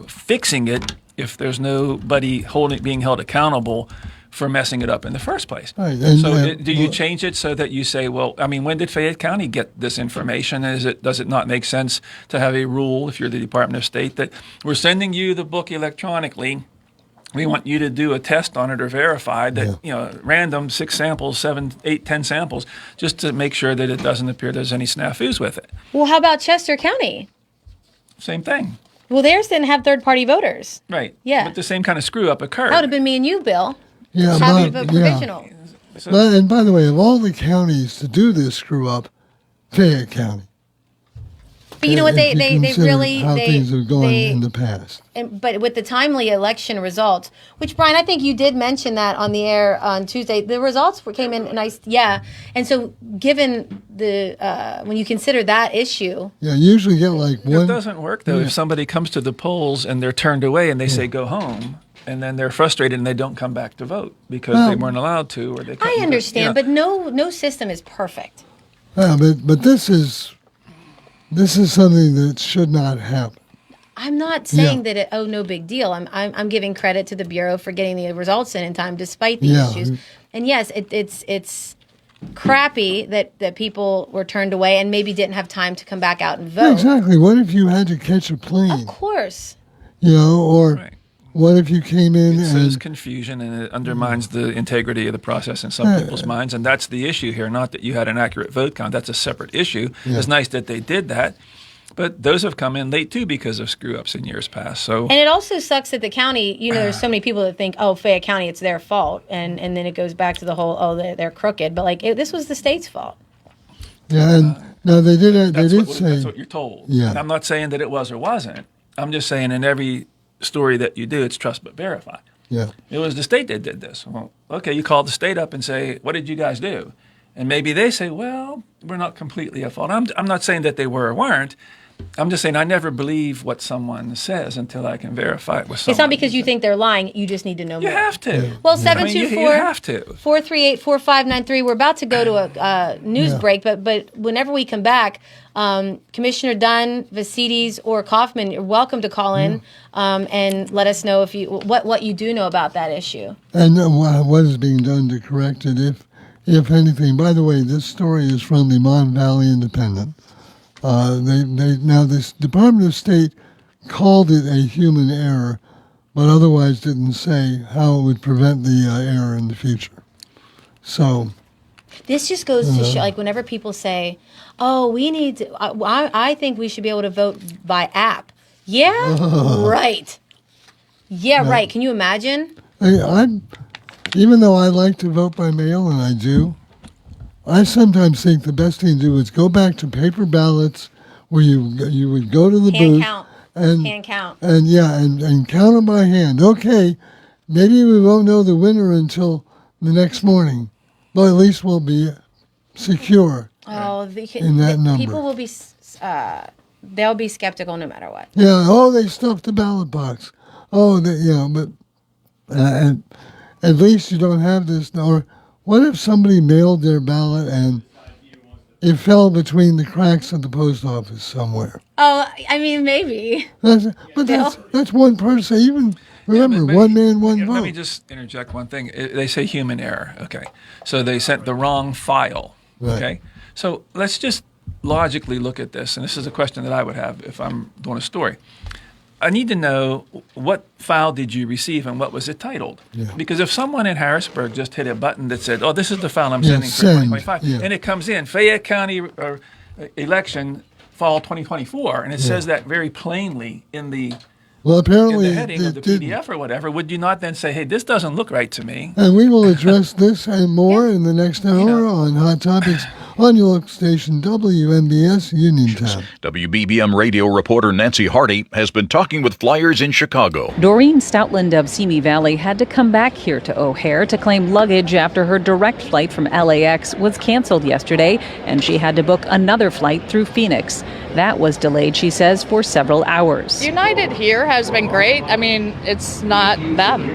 fixing it if there's nobody being held accountable for messing it up in the first place? Right. And, So do you change it so that you say, well, I mean, when did Fayette County get this information? Does it not make sense to have a rule, if you're the Department of State, that we're sending you the book electronically? We want you to do a test on it or verify that, random 6 samples, 7, 8, 10 samples, just to make sure that it doesn't appear there's any snafus with it. Well, how about Chester County? Same thing. Well, theirs didn't have third-party voters. Right. Yeah. But the same kind of screw up occurred. That would have been me and you, Bill. Yeah, Happy to vote provisional. And by the way, of all the counties to do this screw up, Fayette County. But you know what? If They you consider really how things have gone in the past. But with the timely election results, which Brian, I think you did mention that on the air on Tuesday, the results came in nice. Yeah, and so given the when you consider that issue, Yeah, you usually get like one. It doesn't work, though, if somebody comes to the polls and they're turned away and they say go home, and then they're frustrated and they don't come back to vote because they weren't allowed to, or they couldn't. I understand, but no system is perfect. Yeah, but this is something that should not happen. I'm not saying that no big deal. I'm giving credit to the Bureau for getting the results in time despite the issues. And yes, it's crappy that people were turned away and maybe didn't have time to come back out and vote. Yeah, exactly. What if you had to catch a plane? Of course. Or what if you came in It sows and confusion and it undermines the integrity of the process in some people's minds. And that's the issue here, not that you had an accurate vote count. That's a separate issue. Yeah. It's nice that they did that. But those have come in late, too, because of screw-ups in years past. So, and it also sucks that the county, there's so many people that think, Fayette County, it's their fault. And then it goes back to the whole, they're crooked. But, this was the state's fault. Yeah, and no, they did say. That's what you're told. Yeah. And I'm not saying that it was or wasn't. I'm just saying in every story that you do, it's trust but verify. Yeah. It was the state that did this. Well, okay, you call the state up and say, what did you guys do? And maybe they say, well, we're not completely at fault. I'm not saying that they were or weren't. I'm just saying I never believe what someone says until I can verify it with someone. It's not because you think they're lying. You just need to know more. You have to. Well, I mean, you have to. 724-438-4593. We're about to go to a news break, but whenever we come back, Commissioner Dunn, Vasides, or Kaufman, you're welcome to call in and let us know if you what you do know about that issue. And what is being done to correct it, if anything. By the way, this story is from the Mon Valley Independent. Now this Department of State called it a human error, but otherwise didn't say how it would prevent the error in the future. So this just goes to show, like, whenever people say, "Oh, we need to," I think we should be able to vote by app. Yeah, right. Yeah, right. Can you imagine? Even though I like to vote by mail, and I do, I sometimes think the best thing to do is go back to paper ballots, where you would go to the booth count. and Hand count. and count them by hand. Okay, maybe we won't know the winner until the next morning, but at least we'll be secure in that number. People will be they'll be skeptical no matter what. Yeah. Oh, they stuffed the ballot box. Oh, but at least you don't have this. Or what if somebody mailed their ballot and it fell between the cracks of the post office somewhere? Oh, I mean, maybe. That's one person. Even remember, one man, one vote. Let me just interject one thing. They say human error. Okay, so they sent the wrong file. Right. Okay, so let's just logically look at this, and this is a question that I would have if I'm doing a story. I need to know, what file did you receive and what was it titled? Yeah. Because if someone in Harrisburg just hit a button that said, "Oh, this is the file I'm sending for send, 2025," and it comes in Fayette County election fall 2024, and it says that very plainly in the apparently heading of the PDF or whatever, would you not then say, "Hey, this doesn't look right to me"? And we will address this and more in the next hour on Hot Topics on your local station, WMBS Uniontown. WBBM radio reporter Nancy Hardy has been talking with flyers in Chicago. Doreen Stoutland of Simi Valley had to come back here to O'Hare to claim luggage after her direct flight from LAX was canceled yesterday, and she had to book another flight through Phoenix. That was delayed, she says, for several hours. United here has been great. I mean, it's not them.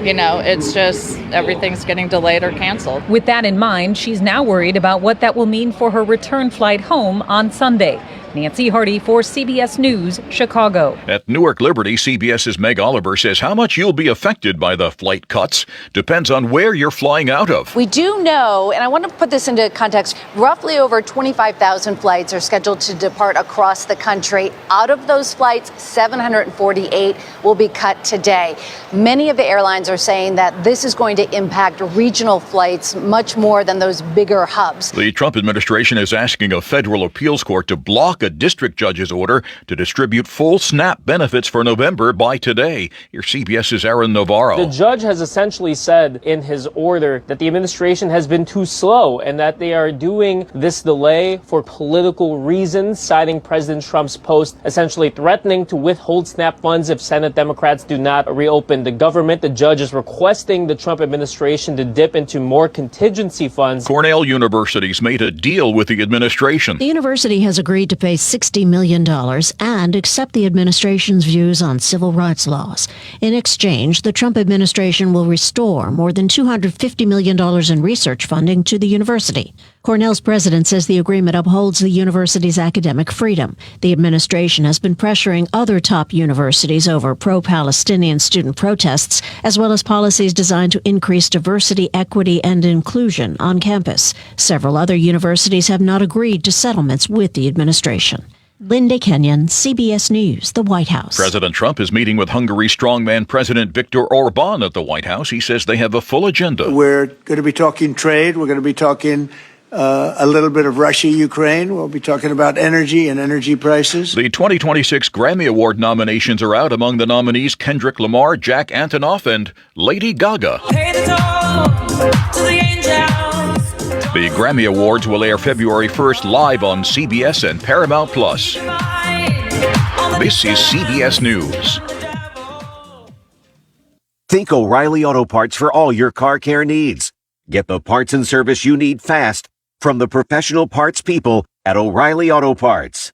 It's just everything's getting delayed or canceled. With that in mind, she's now worried about what that will mean for her return flight home on Sunday. Nancy Hardy for CBS News, Chicago. At Newark Liberty, CBS's Meg Oliver says how much you'll be affected by the flight cuts depends on where you're flying out of. We do know, and I want to put this into context, roughly over 25,000 flights are scheduled to depart across the country. Out of those flights, 748 will be cut today. Many of the airlines are saying that this is going to impact regional flights much more than those bigger hubs. The Trump administration is asking a federal appeals court to block a district judge's order to distribute full SNAP benefits for November by today. Here's CBS's Aaron Navarro. The judge has essentially said in his order that the administration has been too slow and that they are doing this delay for political reasons, citing President Trump's post essentially threatening to withhold SNAP funds if Senate Democrats do not reopen the government. The judge is requesting the Trump administration to dip into more contingency funds. Cornell University's made a deal with the administration. The university has agreed to pay $60 million and accept the administration's views on civil rights laws. In exchange, the Trump administration will restore more than $250 million in research funding to the university. Cornell's president says the agreement upholds the university's academic freedom. The administration has been pressuring other top universities over pro-Palestinian student protests, as well as policies designed to increase diversity, equity, and inclusion on campus. Several other universities have not agreed to settlements with the administration. Linda Kenyon, CBS News, the White House. President Trump is meeting with Hungary's strongman President Viktor Orban at the White House. He says they have a full agenda. We're going to be talking trade. We're going to be talking a little bit of Russia, Ukraine. We'll be talking about energy and energy prices. The 2026 Grammy Award nominations are out. Among the nominees, Kendrick Lamar, Jack Antonoff, and Lady Gaga. Pay the toll to the angels. The Grammy Awards will air February 1st live on CBS and Paramount+. This is CBS News. Think O'Reilly Auto Parts for all your car care needs. Get the parts and service you need fast from the professional parts people at O'Reilly Auto Parts.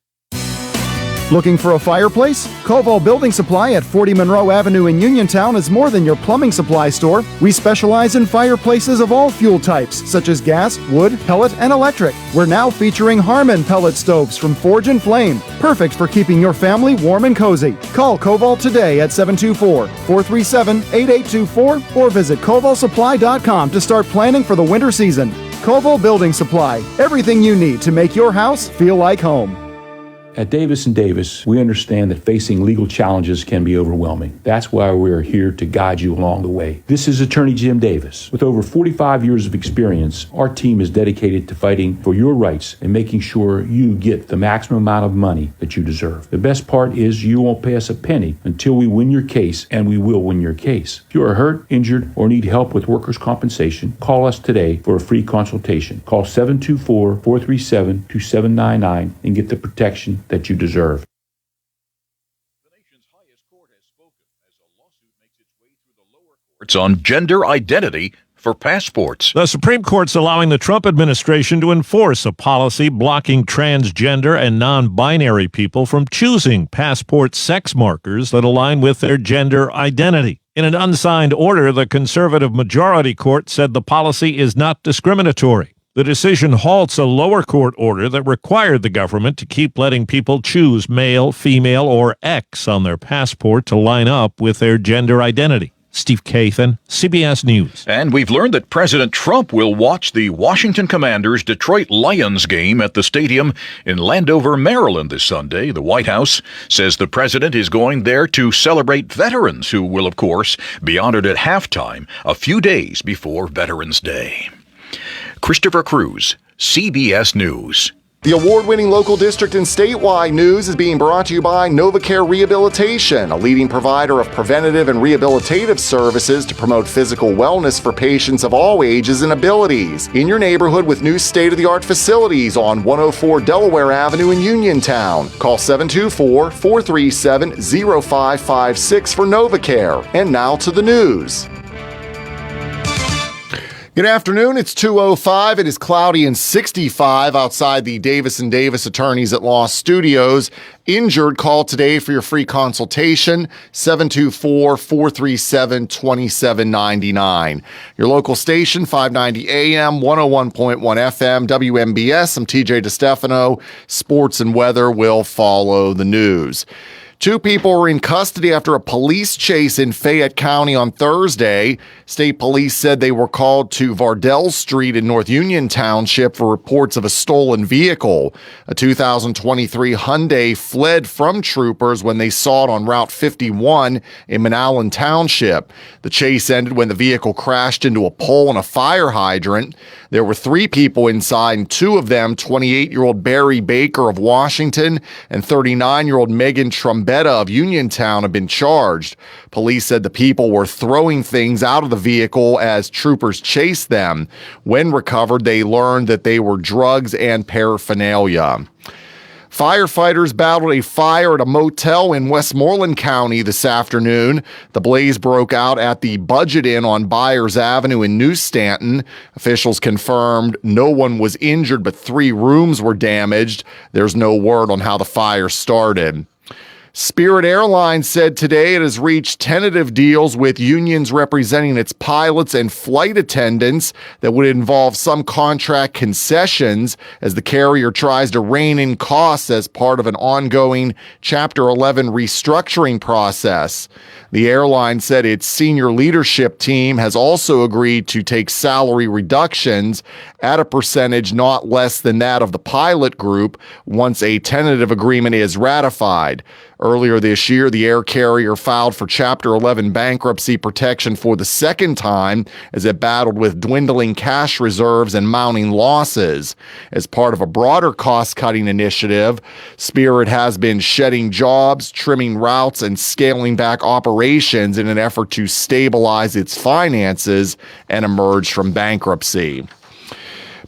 Looking for a fireplace? Koval Building Supply at 40 Monroe Avenue in Uniontown is more than your plumbing supply store. We specialize in fireplaces of all fuel types, such as gas, wood, pellet, and electric. We're now featuring Harmon pellet stoves from Forge and Flame, perfect for keeping your family warm and cozy. Call Koval today at 724-437-8824 or visit kovalsupply.com to start planning for the winter season. Koval Building Supply, everything you need to make your house feel like home. At Davis & Davis, we understand that facing legal challenges can be overwhelming. That's why we're here to guide you along the way. This is Attorney Jim Davis. With over 45 years of experience, our team is dedicated to fighting for your rights and making sure you get the maximum amount of money that you deserve. The best part is you won't pay us a penny until we win your case, and we will win your case. If you are hurt, injured, or need help with workers' compensation, call us today for a free consultation. Call 724-437-2799 and get the protection that you deserve. It's on gender identity for passports. The Supreme Court's allowing the Trump administration to enforce a policy blocking transgender and non-binary people from choosing passport sex markers that align with their gender identity. In an unsigned order, the conservative majority court said the policy is not discriminatory. The decision halts a lower court order that required the government to keep letting people choose male, female, or X on their passport to line up with their gender identity. Steve Kathan, CBS News. And we've learned that President Trump will watch the Washington Commanders' Detroit Lions game at the stadium in Landover, Maryland this Sunday. The White House says the president is going there to celebrate veterans who will, of course, be honored at halftime a few days before Veterans Day. Christopher Cruz, CBS News. The award-winning local district and statewide news is being brought to you by NovaCare Rehabilitation, a leading provider of preventative and rehabilitative services to promote physical wellness for patients of all ages and abilities. In your neighborhood with new state-of-the-art facilities on 104 Delaware Avenue in Uniontown. Call 724-437-0556 for NovaCare. And now to the news. Good afternoon. It's 2:05. It is cloudy and 65 outside the Davis & Davis Attorneys at Law Studios. Injured, call today for your free consultation, 724-437-2799. Your local station, 590 AM, 101.1 FM, WMBS. I'm TJ DeStefano. Sports and weather will follow the news. 2 people were in custody after a police chase in Fayette County on Thursday. State police said they were called to Vardell Street in North Union Township for reports of a stolen vehicle. A 2023 Hyundai fled from troopers when they saw it on Route 51 in Manalapan Township. The chase ended when the vehicle crashed into a pole and a fire hydrant. There were 3 people inside, and 2 of them, 28-year-old Barry Baker of Washington and 39-year-old Megan Trombetta of Uniontown, have been charged. Police said the people were throwing things out of the vehicle as troopers chased them. When recovered, they learned that they were drugs and paraphernalia. Firefighters battled a fire at a motel in Westmoreland County this afternoon. The blaze broke out at the Budget Inn on Byers Avenue in New Stanton. Officials confirmed no one was injured, but 3 rooms were damaged. There's no word on how the fire started. Spirit Airlines said today it has reached tentative deals with unions representing its pilots and flight attendants that would involve some contract concessions as the carrier tries to rein in costs as part of an ongoing Chapter 11 restructuring process. The airline said its senior leadership team has also agreed to take salary reductions at a percentage not less than that of the pilot group once a tentative agreement is ratified. Earlier this year, the air carrier filed for Chapter 11 bankruptcy protection for the second time as it battled with dwindling cash reserves and mounting losses. As part of a broader cost-cutting initiative, Spirit has been shedding jobs, trimming routes, and scaling back operations in an effort to stabilize its finances and emerge from bankruptcy.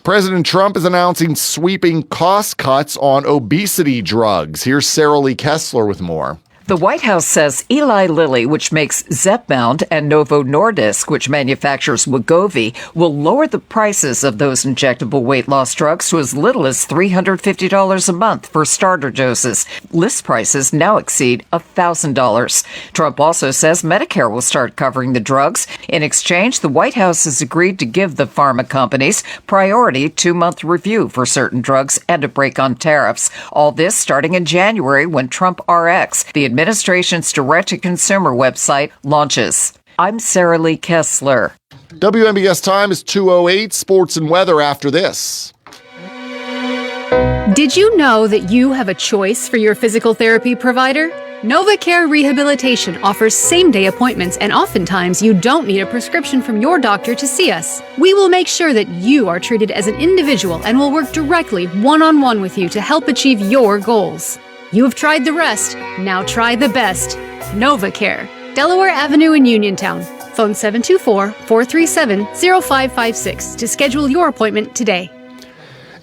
President Trump is announcing sweeping cost cuts on obesity drugs. Here's Sarah Lee Kessler with more. The White House says Eli Lilly, which makes Zepbound, and Novo Nordisk, which manufactures Wegovy, will lower the prices of those injectable weight loss drugs to as little as $350 a month for starter doses. List prices now exceed $1,000. Trump also says Medicare will start covering the drugs. In exchange, the White House has agreed to give the pharma companies priority 2-month review for certain drugs and a break on tariffs. All this starting in January when Trump RX, the administration's direct-to-consumer website, launches. I'm Sarah Lee Kessler. WNBS time is 2:08. Sports and weather after this. Did you know that you have a choice for your physical therapy provider? NovaCare Rehabilitation offers same-day appointments, and oftentimes you don't need a prescription from your doctor to see us. We will make sure that you are treated as an individual and will work directly one-on-one with you to help achieve your goals. You have tried the rest, now try the best. NovaCare, Delaware Avenue in Uniontown. Phone 724-437-0556 to schedule your appointment today.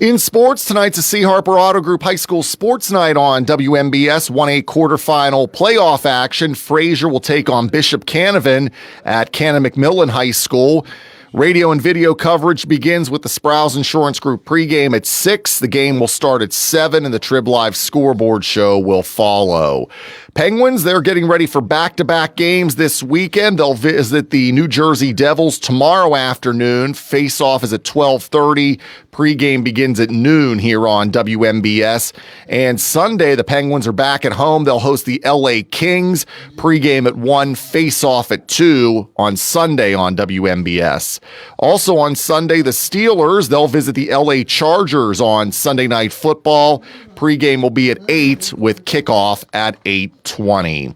In sports, tonight's a C. Harper Auto Group High School Sports Night on WMBS 1A quarterfinal playoff action. Fraser will take on Bishop Canavan at Cannon McMillan High School. Radio and video coverage begins with the Sprouse Insurance Group pregame at 6. The game will start at 7, and the Trib Live scoreboard show will follow. Penguins, they're getting ready for back-to-back games this weekend. They'll visit the New Jersey Devils tomorrow afternoon. Face-off is at 12:30. Pregame begins at noon here on WMBS. And Sunday, the Penguins are back at home. They'll host the LA Kings. Pregame at 1, face-off at 2 on Sunday on WMBS. Also on Sunday, the Steelers, they'll visit the LA Chargers on Sunday Night Football. Pregame will be at 8 with kickoff at 8:20.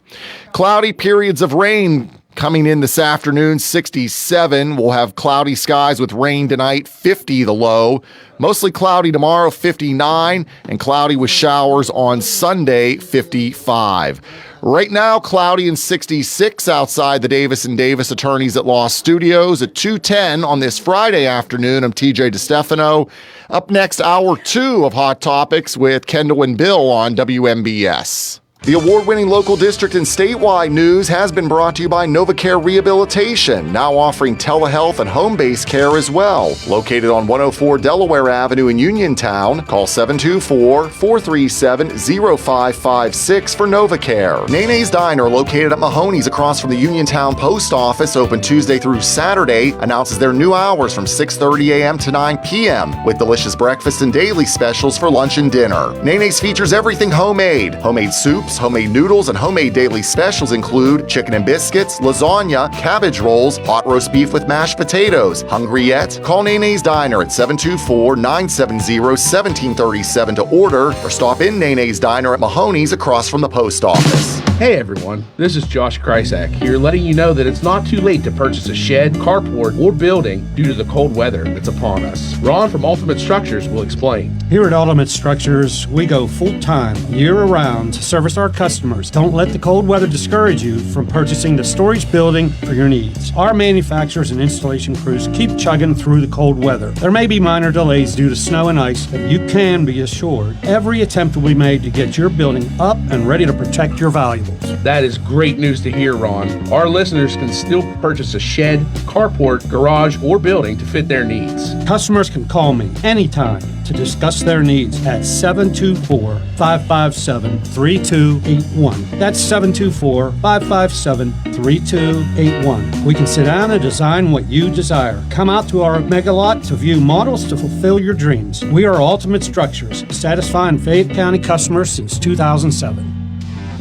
Cloudy periods of rain coming in this afternoon, 67. We'll have cloudy skies with rain tonight, 50 the low. Mostly cloudy tomorrow, 59, and cloudy with showers on Sunday, 55. Right now, cloudy and 66 outside the Davis & Davis Attorneys at Law Studios at 2:10 on this Friday afternoon. I'm TJ DeStefano. Up next, hour 2 of Hot Topics with Kendall and Bill on WMBS. The award-winning local district and statewide news has been brought to you by NovaCare Rehabilitation, now offering telehealth and home-based care as well. Located on 104 Delaware Avenue in Uniontown, call 724-437-0556 for NovaCare. Nene's Diner, located at Mahoney's across from the Uniontown Post Office, open Tuesday through Saturday, announces their new hours from 6:30 a.m. to 9 p.m. with delicious breakfast and daily specials for lunch and dinner. Nene's features everything homemade. Homemade soups, homemade noodles, and homemade daily specials include chicken and biscuits, lasagna, cabbage rolls, hot roast beef with mashed potatoes. Hungry yet? Call Nene's Diner at 724-970-1737 to order, or stop in Nene's Diner at Mahoney's across from the post office. Hey everyone, this is Josh Krysak here, letting you know that it's not too late to purchase a shed, carport, or building due to the cold weather that's upon us. Ron from Ultimate Structures will explain. Here at Ultimate Structures, we go full-time, year-round to service our customers. Don't let the cold weather discourage you from purchasing the storage building for your needs. Our manufacturers and installation crews keep chugging through the cold weather. There may be minor delays due to snow and ice, but you can be assured every attempt will be made to get your building up and ready to protect your valuables. That is great news to hear, Ron. Our listeners can still purchase a shed, carport, garage, or building to fit their needs. Customers can call me anytime to discuss their needs at 724-557-3281. That's 724-557-3281. We can sit down and design what you desire. Come out to our mega lot to view models to fulfill your dreams. We are Ultimate Structures, satisfying Fayette County customers since 2007.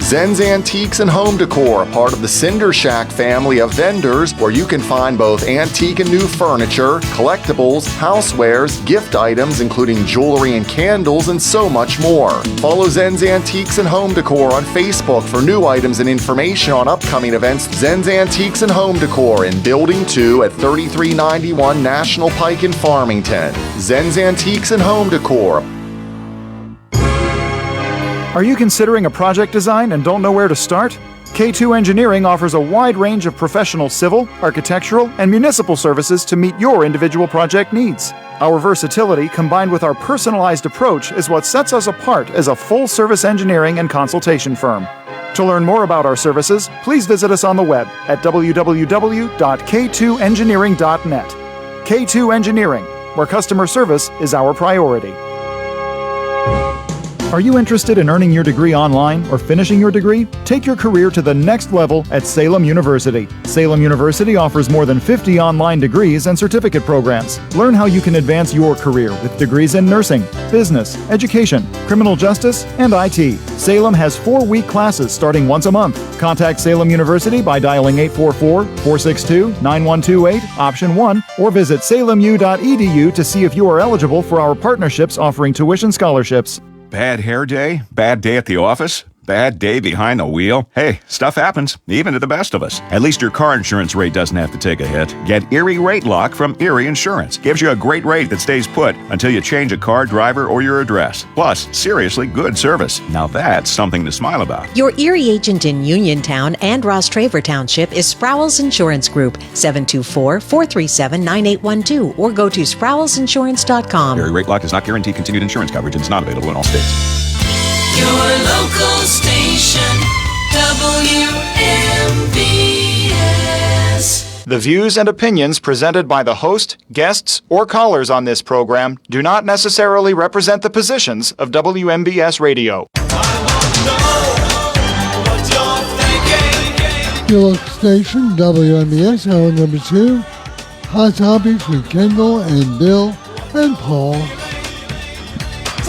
Zen's Antiques and Home Decor, a part of the Cinder Shack family of vendors where you can find both antique and new furniture, collectibles, housewares, gift items, including jewelry and candles, and so much more. Follow Zen's Antiques and Home Decor on Facebook for new items and information on upcoming events. Zen's Antiques and Home Decor in Building 2 at 3391 National Pike in Farmington. Zen's Antiques and Home Decor. Are you considering a project design and don't know where to start? K2 Engineering offers a wide range of professional civil, architectural, and municipal services to meet your individual project needs. Our versatility, combined with our personalized approach, is what sets us apart as a full-service engineering and consultation firm. To learn more about our services, please visit us on the web at www.k2engineering.net. K2 Engineering, where customer service is our priority. Are you interested in earning your degree online or finishing your degree? Take your career to the next level at Salem University. Salem University offers more than 50 online degrees and certificate programs. Learn how you can advance your career with degrees in nursing, business, education, criminal justice, and IT. Salem has 4-week classes starting once a month. Contact Salem University by dialing 844-462-9128, option 1, or visit salemu.edu to see if you are eligible for our partnerships offering tuition scholarships. Bad hair day? Bad day at the office? Bad day behind the wheel? Hey, stuff happens, even to the best of us. At least your car insurance rate doesn't have to take a hit. Get Erie Rate Lock from Erie Insurance. Gives you a great rate that stays put until you change a car, driver, or your address. Plus, seriously good service. Now that's something to smile about. Your Erie agent in Uniontown and Ross Traver Township is Sprowls Insurance Group, 724-437-9812, or go to sprowlsinsurance.com. Erie Rate Lock does not guarantee continued insurance coverage and is not available in all states. Your local station, WMBS. The views and opinions presented by the host, guests, or callers on this program do not necessarily represent the positions of WMBS Radio. Your local station, WMBS, hour number 2. Hot Topics with Kendall and Bill and Paul.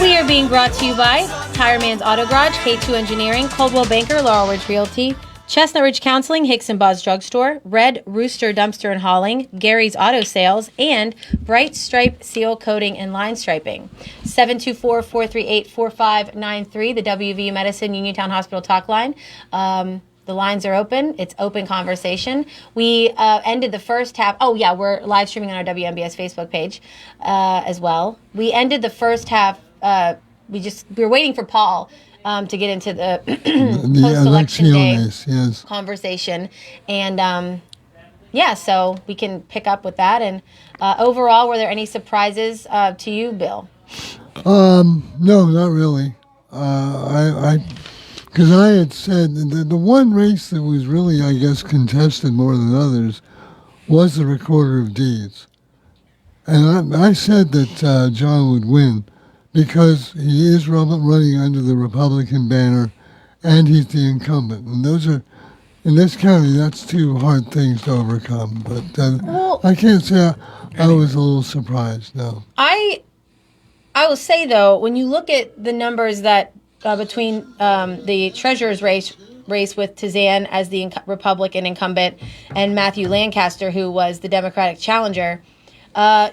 We are being brought to you by Tire Man's Auto Garage, K2 Engineering, Coldwell Banker, Laurel Ridge Realty, Chestnut Ridge Counseling, Hicks and Boss Drugstore, Red Rooster Dumpster and Hauling, Gary's Auto Sales, and Bright Stripe Seal Coating and Line Striping. 724-438-4593, the WVU Medicine Uniontown Hospital talk line. The lines are open. It's open conversation. We ended the first half. Oh, yeah, we're live streaming on our WMBS Facebook page as well. We ended the first half. We were waiting for Paul to get into the post-election day conversation. And, so we can pick up with that. And overall, were there any surprises to you, Bill? No, not really. Because I had said the one race that was really, I guess, contested more than others was the Recorder of Deeds. And I said that John would win because he is running under the Republican banner and he's the incumbent. And those are, in this county, that's two hard things to overcome. But I can't say I was a little surprised, no. I will say, though, when you look at the numbers that between the treasurer's race with Tizanne as the Republican incumbent and Matthew Lancaster, who was the Democratic challenger,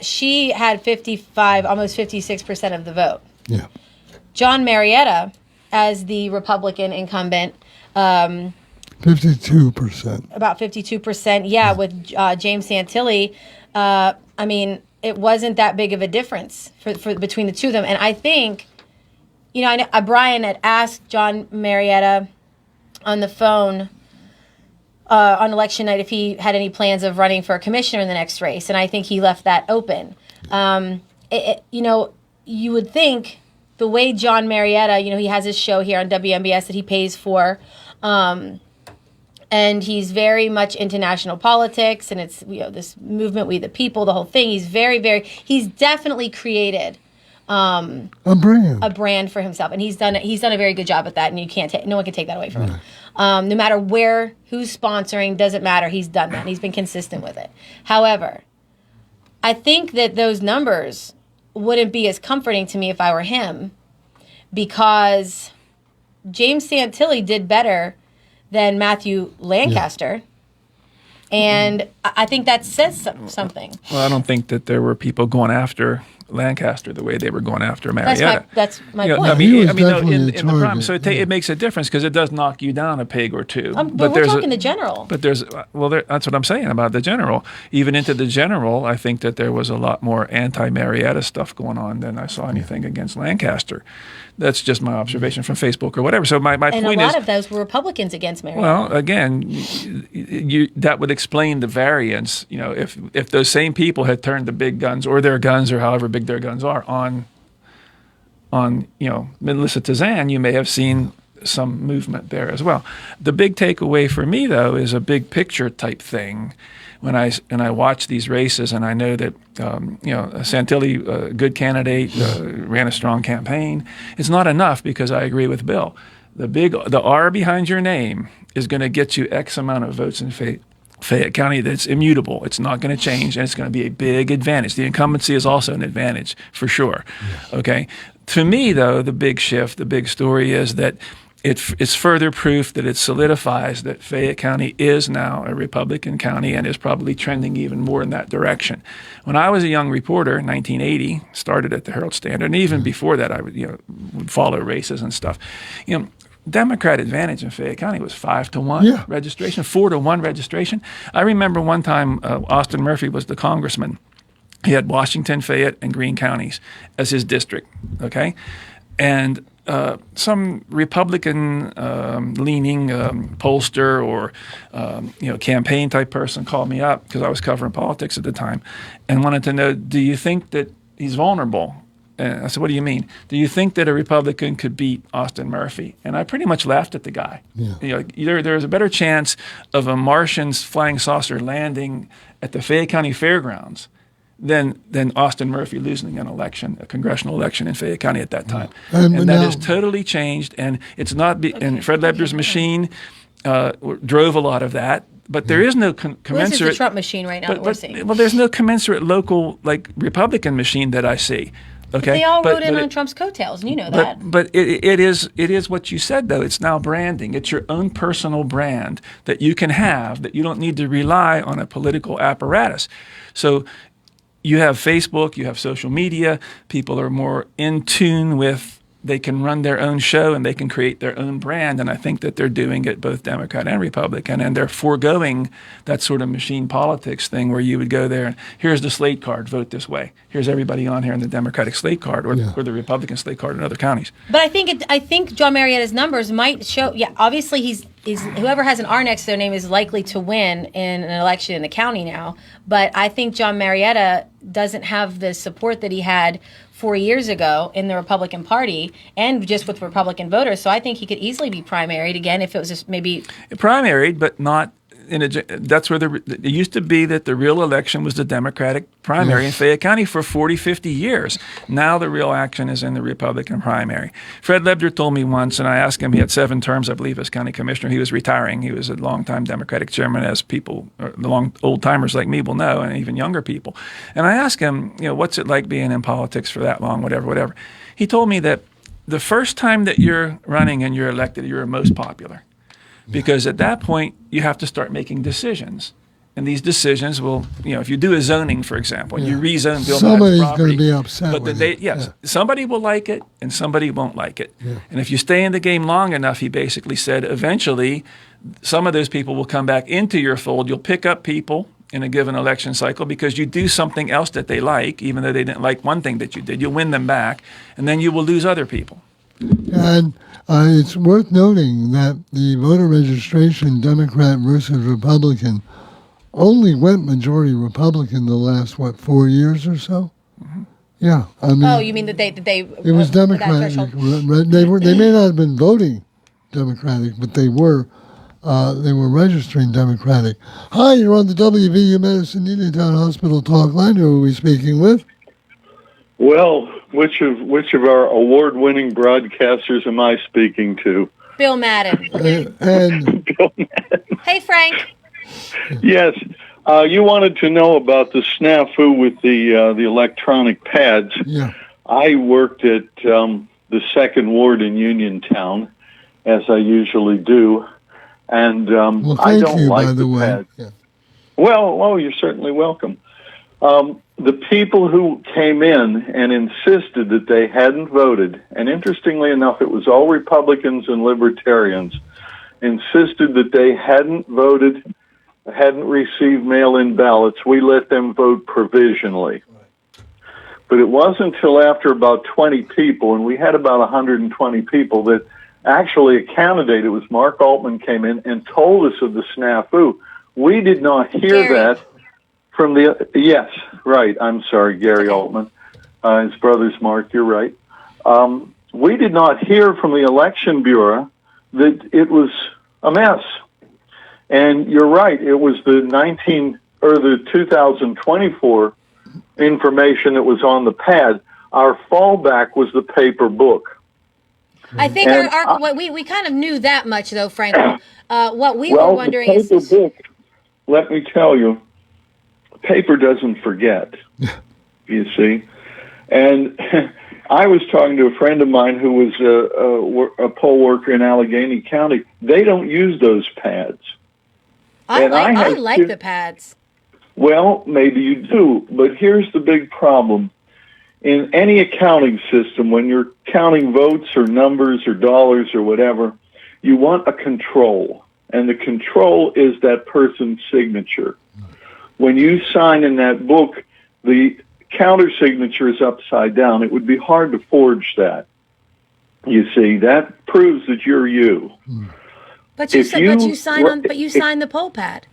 she had 55, almost 56% of the vote. Yeah. John Marietta as the Republican incumbent, 52%. about 52%. With James Santilli, it wasn't that big of a difference for between the two of them, and I think. I know Brian had asked John Marietta on the phone on election night if he had any plans of running for a commissioner in the next race, and I think he left that open. You would think the way John Marietta, he has his show here on WMBS that he pays for, and he's very much into national politics, and it's this movement, We the People, the whole thing. He's he's definitely created a brand for himself, and he's done a very good job at that, and no one can take that away from him. No matter who's sponsoring, doesn't matter. He's done that, and he's been consistent with it. However, I think that those numbers wouldn't be as comforting to me if I were him, because James Santilli did better than Matthew Lancaster. And I think that says something. Well, I don't think that there were people going after Lancaster the way they were going after Marietta. That's my point. In the prime, so it makes a difference because it does knock you down a peg or two. But we're talking the general. But that's what I'm saying about the general. Even into the general, I think that there was a lot more anti-Marietta stuff going on than I saw anything against Lancaster. That's just my observation from Facebook or whatever. So my point is... And a lot of those were Republicans against Marietta. Well, again, that would explain the variance. If those same people had turned the big guns or their guns or however big their guns are on Melissa Tizanne, you may have seen some movement there as well. The big takeaway for me, though, is a big picture type thing. When I watch these races, and I know that Santilli, a good candidate, ran a strong campaign. It's not enough, because I agree with Bill. The R behind your name is going to get you X amount of votes in Fayette County. That's immutable. It's not going to change, and it's going to be a big advantage. The incumbency is also an advantage for sure. Yes. Okay. To me, though, the big shift, the big story is that it's further proof that it solidifies that Fayette County is now a Republican county and is probably trending even more in that direction. When I was a young reporter in 1980, started at the Herald Standard, and even before that, I would follow races and stuff. Democrat advantage in Fayette County was 5-1 registration, 4-1 registration. I remember one time Austin Murphy was the congressman. He had Washington, Fayette, and Greene counties as his district. Okay, and some Republican-leaning pollster or campaign-type person called me up, because I was covering politics at the time, and wanted to know, do you think that he's vulnerable? And I said, what do you mean? Do you think that a Republican could beat Austin Murphy? And I pretty much laughed at the guy. Yeah. There's a better chance of a Martian flying saucer landing at the Fayette County Fairgrounds than Austin Murphy losing an election, a congressional election in Fayette County at that time. And that has totally changed, and it's not. And Fred Lebder's machine drove a lot of that, but there is no commensurate. This is the Trump machine right now that we're seeing. Well, there's no commensurate local Republican machine that I see. Okay, they all rode in on Trump's coattails, and you know that. But it is what you said, though. It's now branding. It's your own personal brand that you can have, that you don't need to rely on a political apparatus. So you have Facebook, you have social media. People are more in tune with. They can run their own show and they can create their own brand. And I think that they're doing it both Democrat and Republican. And they're foregoing that sort of machine politics thing where you would go there and here's the slate card, vote this way. Here's everybody on here in the Democratic slate card or the Republican slate card in other counties. But I think John Marietta's numbers might show, obviously he's whoever has an R next to their name is likely to win in an election in the county now. But I think John Marietta doesn't have the support that he had 4 years ago in the Republican Party and just with Republican voters. So I think he could easily be primaried again if it was just maybe primaried, but not in a. That's where it used to be that the real election was the Democratic primary in Fayette County for 40, 50 years. Now the real action is in the Republican primary. Fred Lebder told me once, and I asked him, he had 7 terms, I believe, as county commissioner. He was retiring. He was a longtime Democratic chairman, as people, the old timers like me will know, and even younger people. And I asked him, what's it like being in politics for that long, whatever. He told me that the first time that you're running and you're elected, you're most popular. Because at that point, you have to start making decisions. And these decisions will, if you do a zoning, for example, and you rezone Bill somebody's property, going to be upset with it. Somebody will like it and somebody won't like it. Yeah. And if you stay in the game long enough, he basically said, eventually, some of those people will come back into your fold. You'll pick up people in a given election cycle because you do something else that they like, even though they didn't like one thing that you did. You'll win them back, and then you will lose other people. And it's worth noting that the voter registration, Democrat versus Republican, only went majority Republican the last, 4 years or so? Mm-hmm. Yeah. I mean, you mean that they it was Democratic. They may not have been voting Democratic, but they were registering Democratic. Hi, you're on the WVU Medicine Uniontown Hospital Talk Line. Who are we speaking with? Well, which of our award-winning broadcasters am I speaking to? Bill Madden. And Bill Madden. Hey, Frank. Yes, you wanted to know about the snafu with the electronic pads. Yeah. I worked at the 2nd Ward in Uniontown, as I usually do, and I don't like the pads. Yeah. Well, you're certainly welcome. The people who came in and insisted that they hadn't voted, and interestingly enough, it was all Republicans and Libertarians, insisted that they hadn't voted, hadn't received mail-in ballots. We let them vote provisionally. But it wasn't until after about 20 people, and we had about 120 people, that actually a candidate, it was Mark Altman, came in and told us of the snafu. We did not hear that. Yes, right. I'm sorry, Gary Altman. His brother's Mark, you're right. We did not hear from the Election Bureau that it was a mess. And you're right, it was the 2024 information that was on the pad. Our fallback was the paper book. I think we kind of knew that much, though, Frank. What we were wondering the paper book, let me tell you, paper doesn't forget, you see. And I was talking to a friend of mine who was a poll worker in Allegheny County. They don't use those pads. I like the pads. Well, maybe you do, but here's the big problem. In any accounting system, when you're counting votes or numbers or dollars or whatever, you want a control, and the control is that person's signature. When you sign in that book, the counter signature is upside down. It would be hard to forge that. You see, that proves that you're you. But you sign the poll pad.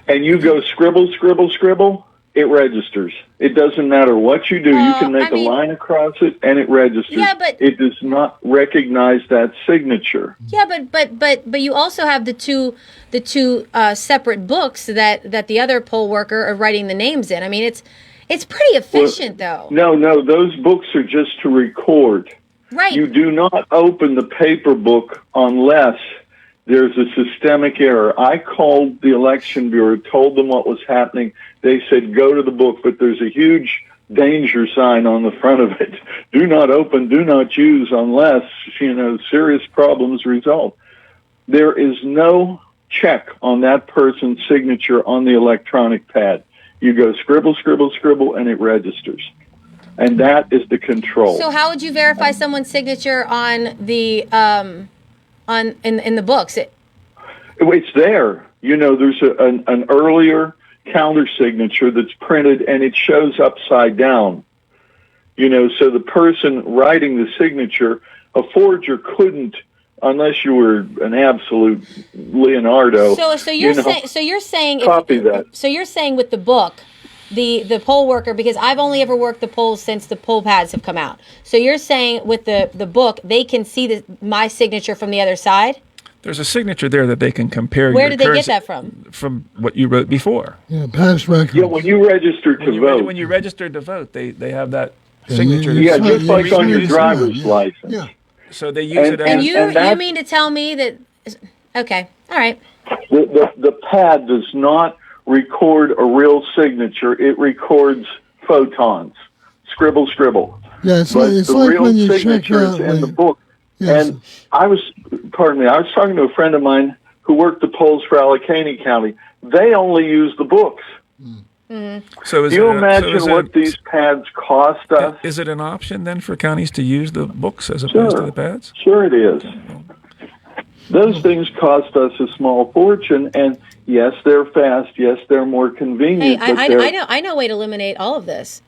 And you go scribble, scribble, scribble, it registers. It doesn't matter what you do. You can make a line across it, and it registers. Yeah, but it does not recognize that signature. Yeah, but you also have the two separate books that the other poll worker are writing the names in. I mean, it's pretty efficient, though. No, those books are just to record. Right. You do not open the paper book unless there's a systemic error. I called the Election Bureau, told them what was happening. They said, go to the book, but there's a huge danger sign on the front of it. Do not open, do not use unless, serious problems result. There is no check on that person's signature on the electronic pad. You go scribble, scribble, scribble, and it registers. And that is the control. So how would you verify someone's signature on the in the books? It's there. There's an earlier counter signature that's printed, and it shows upside down. So the person writing the signature, a forger couldn't, unless you were an absolute Leonardo. So you're saying copy that. So you're saying with the book, the poll worker, because I've only ever worked the polls since the poll pads have come out. So you're saying with the book, they can see my signature from the other side? There's a signature there that they can compare. Where did they get that from? From what you wrote before. Yeah, past records. Yeah, when you registered to vote. When you registered to vote, they have that signature. Yeah, just like on your driver's license. Yeah. So they use it as... And you mean to tell me that... Okay, all right. The pad does not record a real signature. It records photons. Scribble, scribble. Yeah, it's but it's the like real when you check signatures in the book. Yes. And I was talking to a friend of mine who worked the polls for Allegheny County. They only use the books. So do you imagine what these pads cost us? Is it an option then for counties to use the books as opposed to the pads? Sure it is. Those things cost us a small fortune, and yes, they're fast. Yes, they're more convenient. Hey, I know a way to eliminate all of this.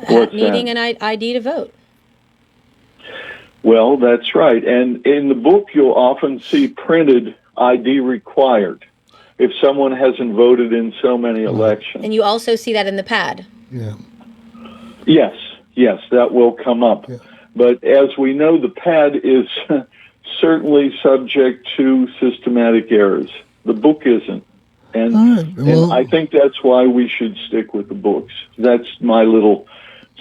What's needing that? an ID to vote. Well, that's right. And in the book, you'll often see printed ID required if someone hasn't voted in so many elections. And you also see that in the pad. Yeah. Yes, that will come up. Yeah. But as we know, the pad is certainly subject to systematic errors. The book isn't. And, and I think that's why we should stick with the books. That's my little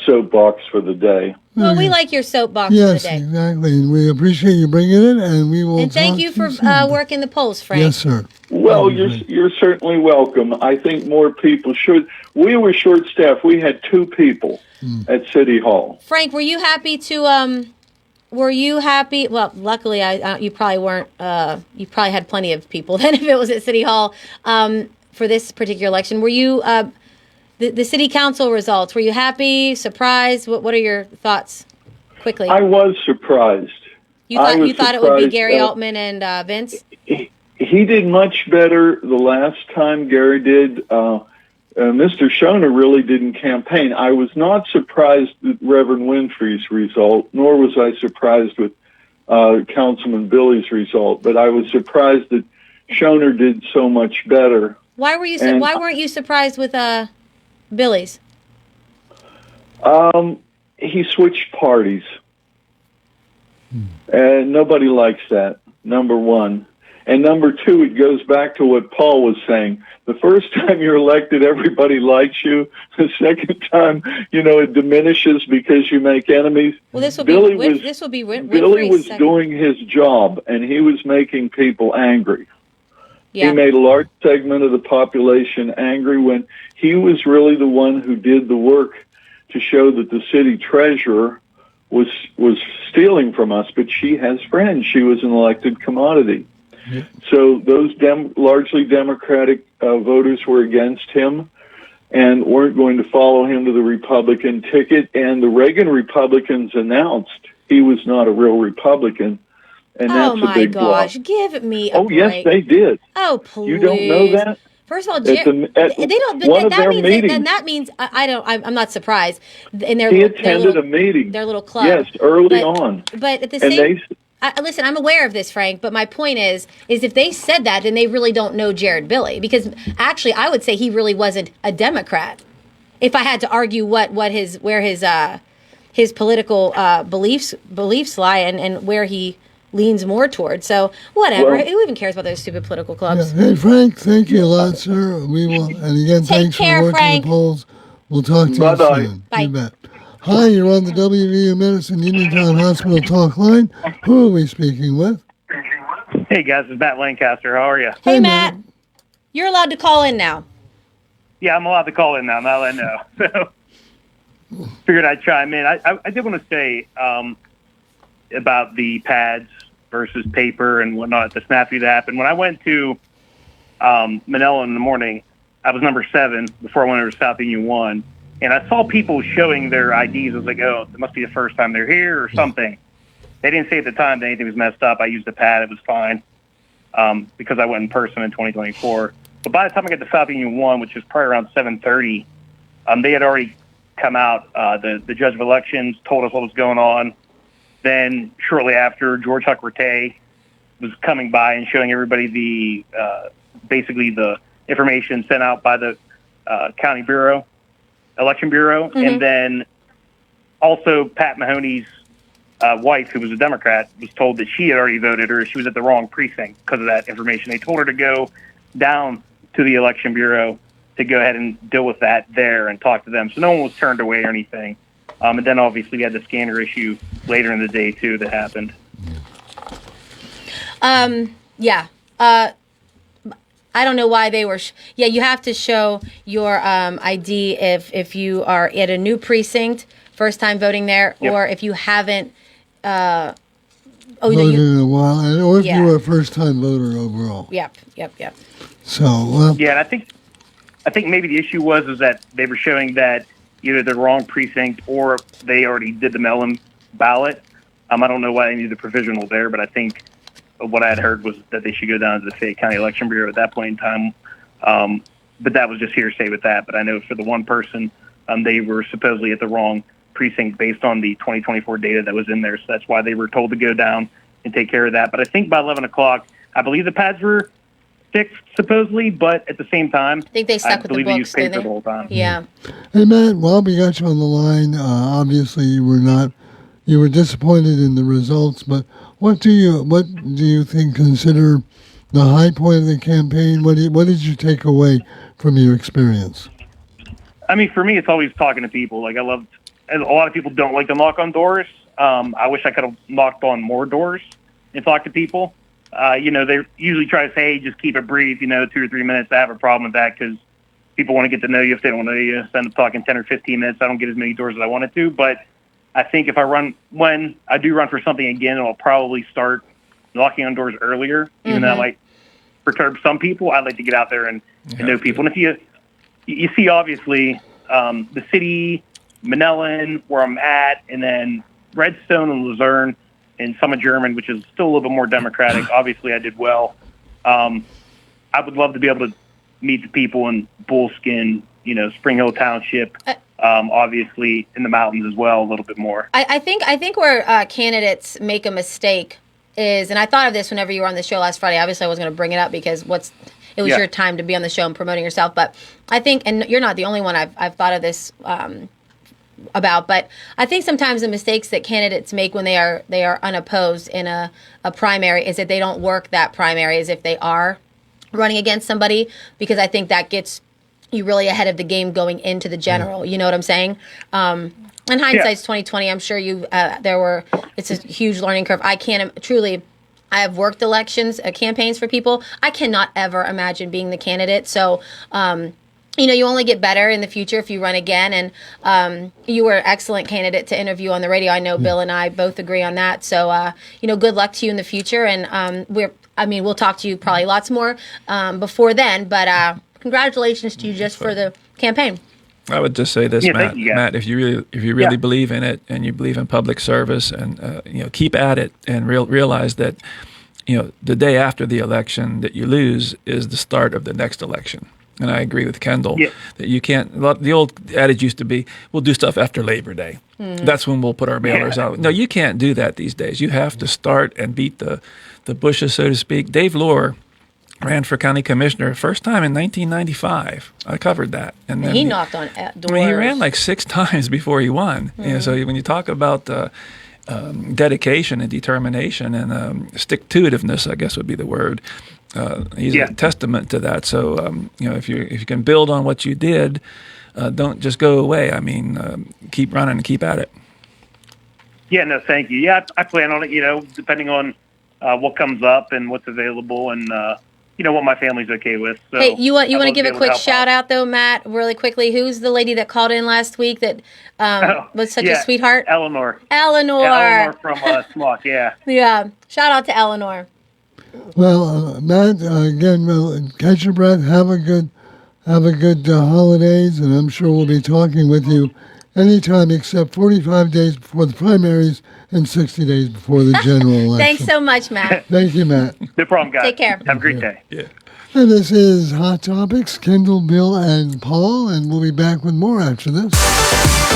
soapbox for the day. Well, we like your soapbox for the Yes, day. exactly. And we appreciate you bringing it, and we will. And thank you for working the polls, Frank. Yes, sir. Well, you're certainly welcome. I think more people should. We were short-staffed. We had 2 people at City Hall. Frank, were you happy to? Were you happy? Well, luckily, you probably weren't. You probably had plenty of people then if it was at City Hall for this particular election. Were you? The city council results. Were you happy? Surprised? What are your thoughts? Quickly. I was surprised. You thought it would be Gary Altman and Vince? He did much better the last time Gary did. Mr. Schoner really didn't campaign. I was not surprised with Reverend Winfrey's result, nor was I surprised with Councilman Billy's result, but I was surprised that Schoner did so much better. Why weren't you surprised with Billy's? He switched parties. And nobody likes that, number one. And number two, it goes back to what Paul was saying. The first time you're elected, everybody likes you. The second time, it diminishes because you make enemies. Well, this will Billy be Billy was doing his job, and he was making people angry. Yeah. He made a large segment of the population angry when he was really the one who did the work to show that the city treasurer was stealing from us, but she has friends. She was an elected commodity. Yeah. So those largely Democratic voters were against him and weren't going to follow him to the Republican ticket. And the Reagan Republicans announced he was not a real Republican. And that's a big blow. Oh, my gosh. Give me a break. Yes, they did. Oh, please. You don't know that? First of all, they don't. But that means I'm not surprised. In their, he attended a meeting. Their little club. Yes, early on. But at the same, listen, I'm aware of this, Frank. But my point is if they said that, then they really don't know Jared Billy, because actually, I would say he really wasn't a Democrat. If I had to argue where his political beliefs lie and where he leans more towards. So whatever. Well, who even cares about those stupid political clubs? Yeah. Hey, Frank, thank you a lot, sir. We will, and again, thanks for working Frank. the polls. We'll talk to you soon. Bye. You bet. Hi, you're on the WVU Medicine Uniontown Hospital Talk Line. Who are we speaking with? Hey, guys, it's Matt Lancaster. How are you? Hey, Matt. You're allowed to call in now. Yeah, I'm allowed to call in now. Now that I know. So, figured I'd chime in. I did want to say about the pads versus paper and whatnot, the snafu that happened. When I went to Manila in the morning, I was number 7 before I went over to South Union 1, and I saw people showing their IDs. I was like, oh, it must be the first time they're here or something. They didn't say at the time that anything was messed up. I used a pad. It was fine because I went in person in 2024. But by the time I got to South Union 1, which was probably around 7:30, they had already come out. The judge of elections told us what was going on. Then shortly after, George Huck-Rattay was coming by and showing everybody the basically the information sent out by the county bureau, election bureau, and then also Pat Mahoney's wife, who was a Democrat, was told that she had already voted or she was at the wrong precinct because of that information. They told her to go down to the election bureau to go ahead and deal with that there and talk to them. So no one was turned away or anything. And then obviously we had the scanner issue later in the day too that happened. Yeah. I don't know why they were. You have to show your ID if you are at a new precinct, first time voting there, or if you haven't voted in a while, or if you were a first time voter overall. Yep. So and I think maybe the issue was that they were showing that either the wrong precinct or they already did the mail-in ballot. I don't know why they needed the provisional there, but I think what I had heard was that they should go down to the Fayette County Election Bureau at that point in time. But that was just hearsay with that. But I know for the one person, they were supposedly at the wrong precinct based on the 2024 data that was in there. So that's why they were told to go down and take care of that. But I think by 11 o'clock, I believe the pads were fixed, supposedly, but at the same time, I think they stuck with the books, they used paper the whole time. Yeah. Hey, Matt, while we got you on the line, obviously you were disappointed in the results, but what do you consider the high point of the campaign? What did you take away from your experience? I mean, for me, it's always talking to people. Like, a lot of people don't like to knock on doors. I wish I could have knocked on more doors and talked to people. They usually try to say, hey, just keep it brief, 2 or 3 minutes. I have a problem with that because people want to get to know you. If they don't know you, so I end up talking 10 or 15 minutes. I don't get as many doors as I wanted to. But I think if when I do run for something again, I'll probably start knocking on doors earlier, even though that might perturb some people. I'd like to get out there and know people. And if you see, obviously, the city, Manila, where I'm at, and then Redstone and Luzerne, and Summit German, which is still a little bit more Democratic. Obviously, I did well. I would love to be able to meet the people in Bullskin, Spring Hill Township, obviously in the mountains as well, a little bit more. I think where candidates make a mistake is, and I thought of this whenever you were on the show last Friday. Obviously, I wasn't going to bring it up because it was your time to be on the show and promoting yourself. But I think, and you're not the only one. I've thought of this about. But I think sometimes the mistakes that candidates make when they are unopposed in a primary is that they don't work that primary as if they are running against somebody, because I think that gets you really ahead of the game going into the general. You know what I'm saying? And hindsight's 2020. I'm sure it's a huge learning curve. I have worked elections, campaigns for people. I cannot ever imagine being the candidate. So, you only get better in the future if you run again. And you were an excellent candidate to interview on the radio. I know Bill and I both agree on that. So, good luck to you in the future. And we'll talk to you probably lots more before then. But congratulations to you just for the campaign. I would just say this, Matt. you, Matt, if you really believe in it and you believe in public service, and keep at it, and realize that the day after the election that you lose is the start of the next election. And I agree with Kendall that you can't. The old adage used to be, "We'll do stuff after Labor Day. That's when we'll put our mailers out." No, you can't do that these days. You have to start and beat the bushes, so to speak. Dave Lohr ran for county commissioner first time in 1995. I covered that, and then he knocked on doors. He ran like 6 times before he won. So when you talk about dedication and determination and stick-to-itiveness, I guess would be the word. He's a testament to that. So if you can build on what you did, don't just go away. I mean, keep running and keep at it. Yeah, no, thank you. Yeah, I plan on it. Depending on what comes up and what's available, and what my family's okay with. So hey, you want to give a quick shout out though, Matt, really quickly? Who's the lady that called in last week that was such a sweetheart? Eleanor from Smock. Yeah. Yeah. Shout out to Eleanor. Well, Matt, again, catch your breath. Have a good holidays, and I'm sure we'll be talking with you anytime except 45 days before the primaries and 60 days before the general election. Thanks so much, Matt. Thank you, Matt. No problem, guys. Take care. Have a great day. Yeah. And this is Hot Topics, Kendall, Bill, and Paul, and we'll be back with more after this.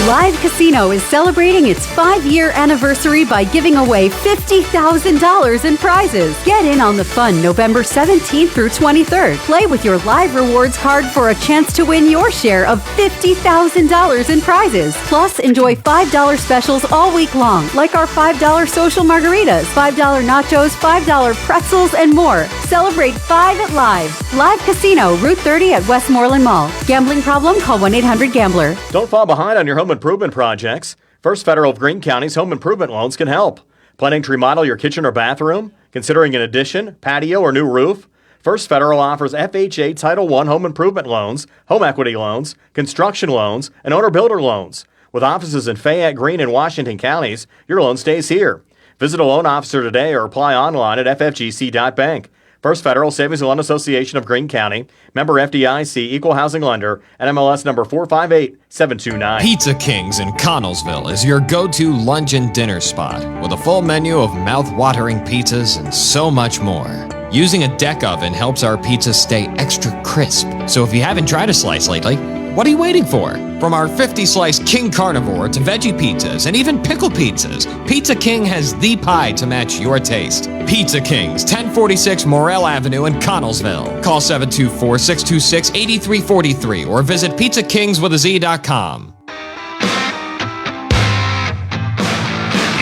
Live Casino is celebrating its 5-year anniversary by giving away $50,000 in prizes. Get in on the fun November 17th through 23rd. Play with your Live Rewards card for a chance to win your share of $50,000 in prizes. Plus, enjoy $5 specials all week long, like our $5 social margaritas, $5 nachos, $5 pretzels, and more. Celebrate 5 at Live. Live Casino, Route 30 at Westmoreland Mall. Gambling problem? Call 1-800-GAMBLER. Don't fall behind on your home improvement projects. First Federal of Greene County's home improvement loans can help. Planning to remodel your kitchen or bathroom? Considering an addition, patio, or new roof? First Federal offers FHA Title I home improvement loans, home equity loans, construction loans, and owner-builder loans. With offices in Fayette, Greene, and Washington counties, your loan stays here. Visit a loan officer today or apply online at ffgc.bank. First Federal Savings and Loan Association of Greene County, member FDIC, equal housing lender, and MLS number 458729. Pizza Kings in Connellsville is your go-to lunch and dinner spot with a full menu of mouth-watering pizzas and so much more. Using a deck oven helps our pizzas stay extra crisp. So if you haven't tried a slice lately, what are you waiting for? From our 50-slice King Carnivore to veggie pizzas and even pickle pizzas, Pizza King has the pie to match your taste. Pizza Kings, 1046 Morrell Avenue in Connellsville. Call 724-626-8343 or visit pizzakingswithaz.com.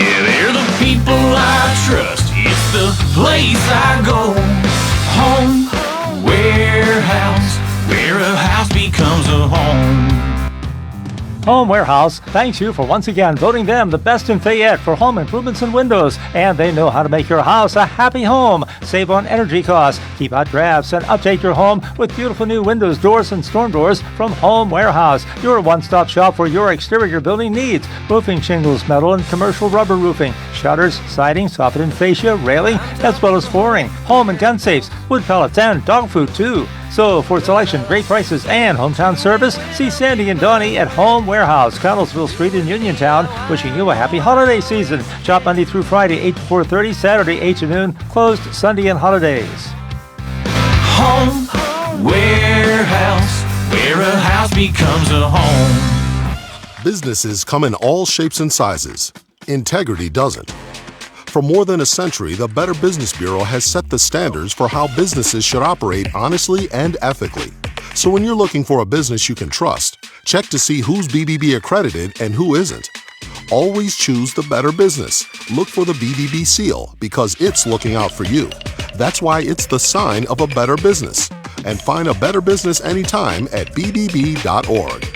Yeah, they're the people I trust. It's the place I go. Home Warehouse, where a house becomes a home. Home Warehouse thanks you for once again voting them the best in Fayette for home improvements and windows. And they know how to make your house a happy home. Save on energy costs, keep out drafts, and update your home with beautiful new windows, doors, and storm doors from Home Warehouse. Your one-stop shop for your exterior building needs. Roofing, shingles, metal, and commercial rubber roofing. Shutters, siding, soffit and fascia, railing, as well as flooring. Home and gun safes, wood pellets, and dog food too. So for selection, great prices, and hometown service, see Sandy and Donnie at Home Warehouse, Connellsville Street in Uniontown, wishing you a happy holiday season. Shop Monday through Friday, 8 to 4:30, Saturday, 8 to noon, closed Sunday and holidays. Home Warehouse, where a house becomes a home. Businesses come in all shapes and sizes. Integrity doesn't. For more than a century, the Better Business Bureau has set the standards for how businesses should operate honestly and ethically. So when you're looking for a business you can trust, Check to see who's BBB accredited and who isn't. Always choose the better business. Look for the BBB seal because it's looking out for you. That's why it's the sign of a better business. And find a better business anytime at bbb.org.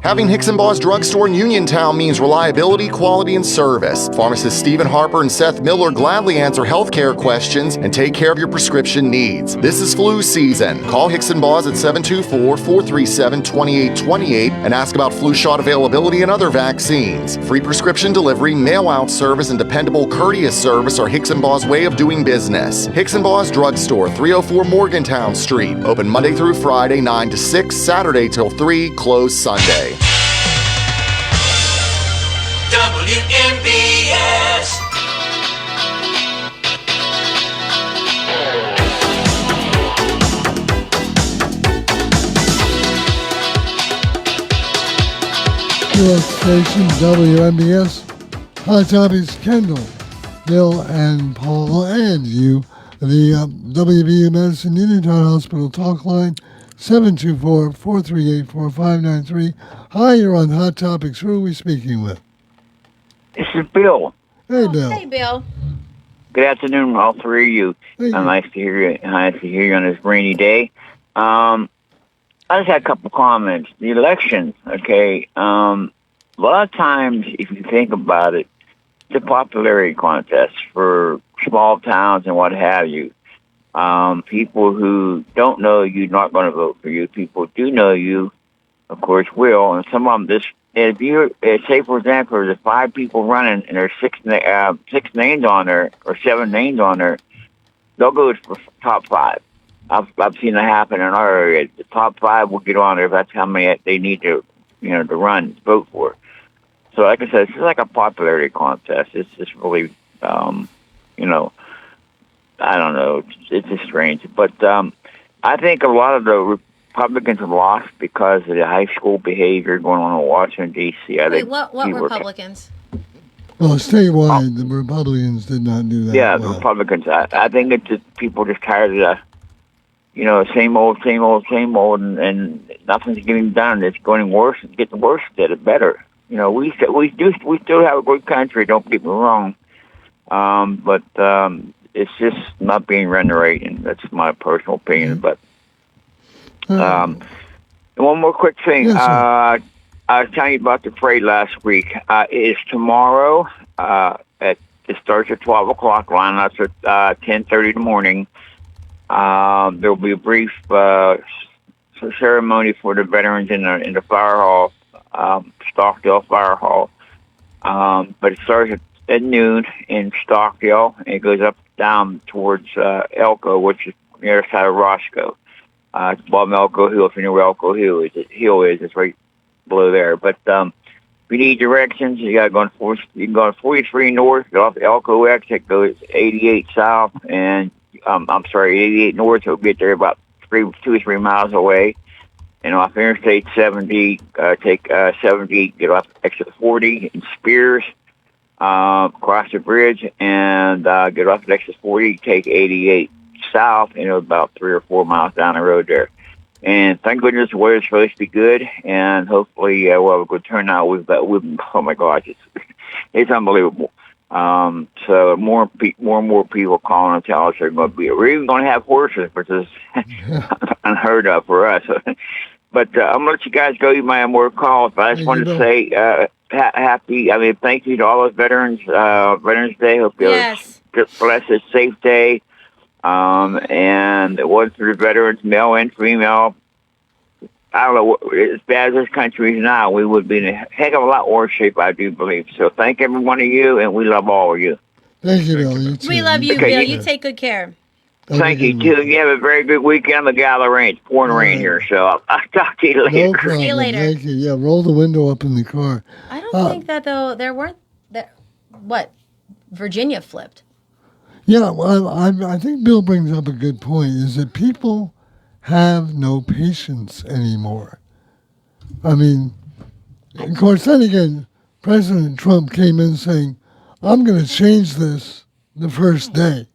Having Hickson Boss Drugstore in Uniontown means reliability, quality, and service. Pharmacists Stephen Harper and Seth Miller gladly answer healthcare questions and take care of your prescription needs. This is flu season. Call Hickson Boss at 724-437-2828 and ask about flu shot availability and other vaccines. Free prescription delivery, mail-out service, and dependable courteous service are Hickson Boss' way of doing business. Hickson Boss Drugstore, 304 Morgantown Street. Open Monday through Friday, 9 to 6, Saturday till 3, closed Sunday. WMBS. US station WMBS. Hot Topics, Kendall, Bill, and Paul, and you. The WVU Medicine Uniontown Hospital talk line, 724-438-4593. Hi, you're on Hot Topics. Who are we speaking with? This is Bill. Hey, Bill. Hey, Bill. Good afternoon, all three of you. Nice to hear you. Nice to hear you on this rainy day. I just had a couple comments. The election, okay. A lot of times, if you think about it, it's a popularity contest for small towns and what have you. People who don't know you not going to vote for you. People who do know you, of course, will. And some of them, if you say, for example, there's 5 people running and there's 6 names on there or 7 names on there, they'll go for top 5. I've seen that happen in our area. The top 5 will get on there if that's how many they need to, to run, vote for. So, like I said, it's like a popularity contest. It's just really, I don't know. It's just strange. But I think a lot of the Republicans have lost because of the high school behavior going on in Washington, D.C. Wait, what Republicans? Well, statewide, the Republicans did not do that. Yeah, the Republicans. I think it's just people just tired of the, same old, and nothing's getting done. It's going worse. It's getting worse instead of better. We still have a good country. Don't get me wrong, but it's just not being run right, and that's my personal opinion. But one more quick thing. Yes, I was telling you about the parade last week. It is tomorrow. It starts at 12 o'clock. Line up at 10:30 in the morning. There will be a brief ceremony for the veterans in the fire hall, Stockdale Fire Hall. But it starts at noon in Stockdale, and it goes up down towards Elko, which is the other side of Roscoe. It's above Elko Hill. If you know where Elko Hill is, it's right below there. But if you need directions, you got to go you can go on 43 north, get off Elko exit, goes 88 south, and 88 north. It'll get there about 2 or 3 miles away. And off Interstate 70, take 70, get off exit 40 in Spears, cross the bridge, and get off at exit 40, take 88 south, and about 3 or 4 miles down the road there. And thank goodness the weather's supposed to be good, and hopefully we'll have a good turnout. Oh my gosh, it's unbelievable. So more and more people calling and telling us we're even going to have horses, which is unheard of for us. But I'm going to let you guys go. You might have more calls, but I just wanted to say thank you to all those veterans, Veterans Day. Hope you have a blessed, safe day. And it was for the veterans, male and female. I don't know, as bad as this country is now, we would be in a heck of a lot worse shape, I do believe. So thank every one of you, and we love all of you. Thank you, Bill. You too. We love you, Bill. You take good care. Thank you, too. You have a very good weekend. I'm a guy of the rain. It's pouring rain here, so I'll talk to you later. No problem. See you later. Thank you. Yeah, roll the window up in the car. I don't think that, though, there weren't... Virginia flipped. Yeah, well, I think Bill brings up a good point, is that people have no patience anymore. I mean, of course, then again, President Trump came in saying, I'm going to change this the first day.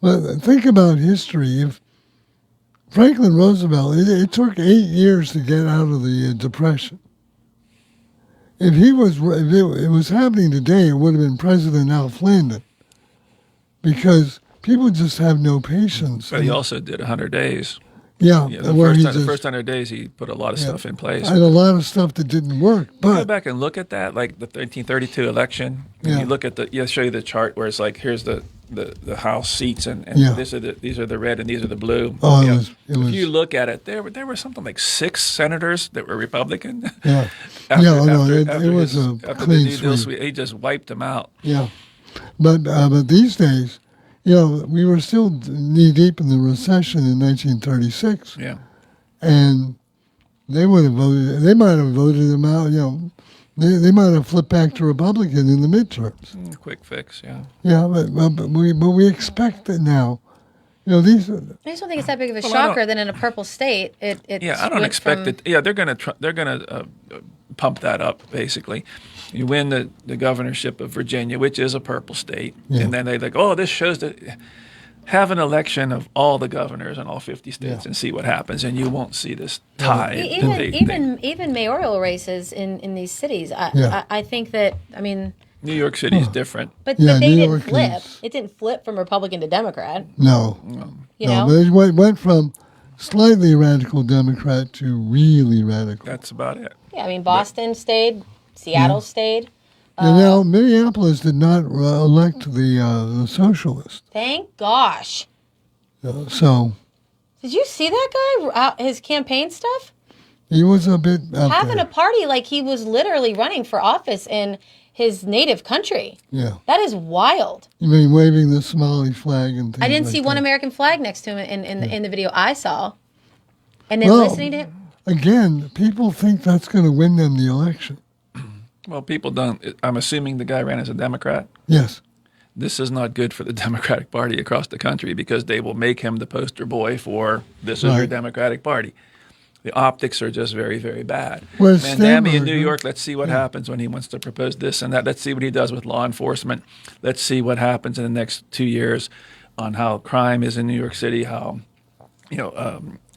But think about history. If Franklin Roosevelt, it took 8 years to get out of the Depression. If it was happening today, it would have been President Alf Landon, because people just have no patience. But he also did 100 days. Yeah, the first 100 days, he put a lot of stuff in place. And a lot of stuff that didn't work. But go back and look at that, like the 1932 election. And you look at I'll show you the chart where it's like, here's the House seats, and these are the red and these are the blue. Oh, if you look at it, there were something like 6 senators that were Republican. Yeah, it was a clean sweep. He just wiped them out. Yeah, but these days, we were still knee deep in the recession in 1936. Yeah, and they would have voted. They might have voted them out. They might have flipped back to Republican in the midterms. Quick fix, yeah. Yeah, but we expect it now. These. I just don't think it's that big of a shocker that in a purple state, it. I don't expect it. Yeah, they're gonna pump that up basically. You win the governorship of Virginia, which is a purple state, and then they this shows that. Have an election of all the governors in all 50 states and see what happens, and you won't see this tide. Even mayoral races in these cities. I think that, New York City is different. But they didn't flip. It didn't flip from Republican to Democrat. No. But it went from slightly radical Democrat to really radical. That's about it. Yeah, Boston stayed, Seattle stayed. And now Minneapolis did not elect the socialist. Thank gosh. So. Did you see that guy? His campaign stuff? He was a bit having a party like he was literally running for office in his native country. Yeah. That is wild. You mean waving the Somali flag and things I didn't see one American flag next to him in the video I saw. And then listening to him. Again, people think that's going to win them the election. Well, people don't. I'm assuming the guy ran as a Democrat. Yes. This is not good for the Democratic Party across the country because they will make him the poster boy for this is your Democratic Party. The optics are just very, very bad. Mandami in New York, let's see what happens when he wants to propose this and that. Let's see what he does with law enforcement. Let's see what happens in the next 2 years on how crime is in New York City, how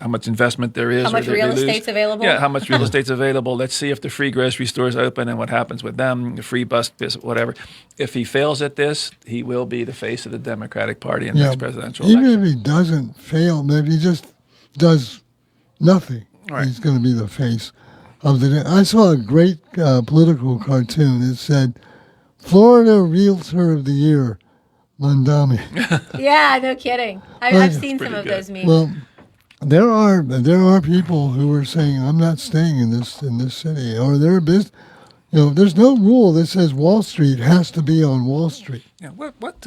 much investment there is. How much real estate's available? Yeah, how much real estate's available. Let's see if the free grocery stores open and what happens with them, the free bus, whatever. If he fails at this, he will be the face of the Democratic Party in the next presidential election. Even if he doesn't fail, maybe he just does nothing, he's going to be the face of the... I saw a great political cartoon. It said, Florida Realtor of the Year, Mandami. Yeah, no kidding. I've seen some of those memes. Well, there are people who are saying, I'm not staying in this city, or there's no rule that says Wall Street has to be on Wall Street. Yeah. What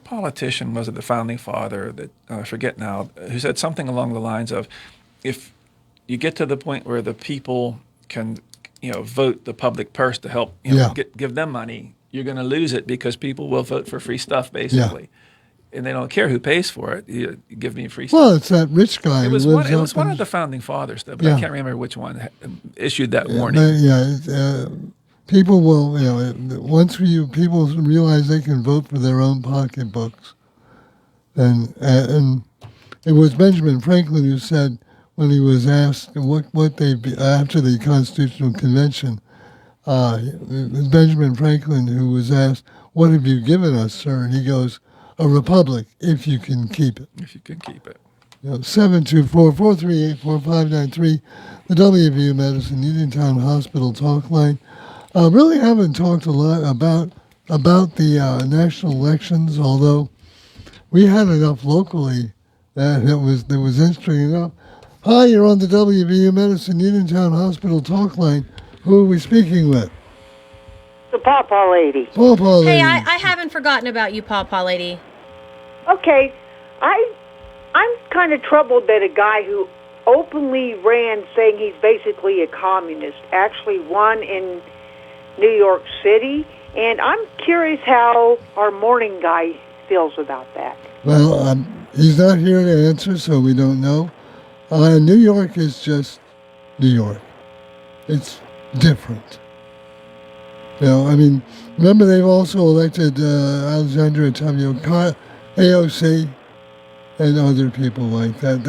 politician was it, the founding father that I forget now, who said something along the lines of, if you get to the point where the people can, vote the public purse to help, give them money, you're going to lose it because people will vote for free stuff, basically. Yeah. And they don't care who pays for it. You give me free stuff. Well, it's that rich guy. It was one of the founding fathers, though, but I can't remember which one issued that warning. People will, once people realize they can vote for their own pocketbooks, and it was Benjamin Franklin who said when he was asked what they after the Constitutional Convention. It was Benjamin Franklin who was asked, "What have you given us, sir?" And he goes, "A republic, if you can keep it." If you can keep it. 724-438-4593, the WVU Medicine Uniontown Hospital talk line. Really haven't talked a lot about the national elections, although we had enough locally that it was interesting enough. Hi, you're on the WVU Medicine Uniontown Hospital talk line. Who are we speaking with? The Pawpaw Lady. Pawpaw Lady. Hey, I haven't forgotten about you, Pawpaw Lady. Okay, I'm kind of troubled that a guy who openly ran saying he's basically a communist actually won in New York City, and I'm curious how our morning guy feels about that. Well, he's not here to answer, so we don't know. New York is just New York. It's different. Remember they've also elected Alexandria Ocasio AOC, and other people like that.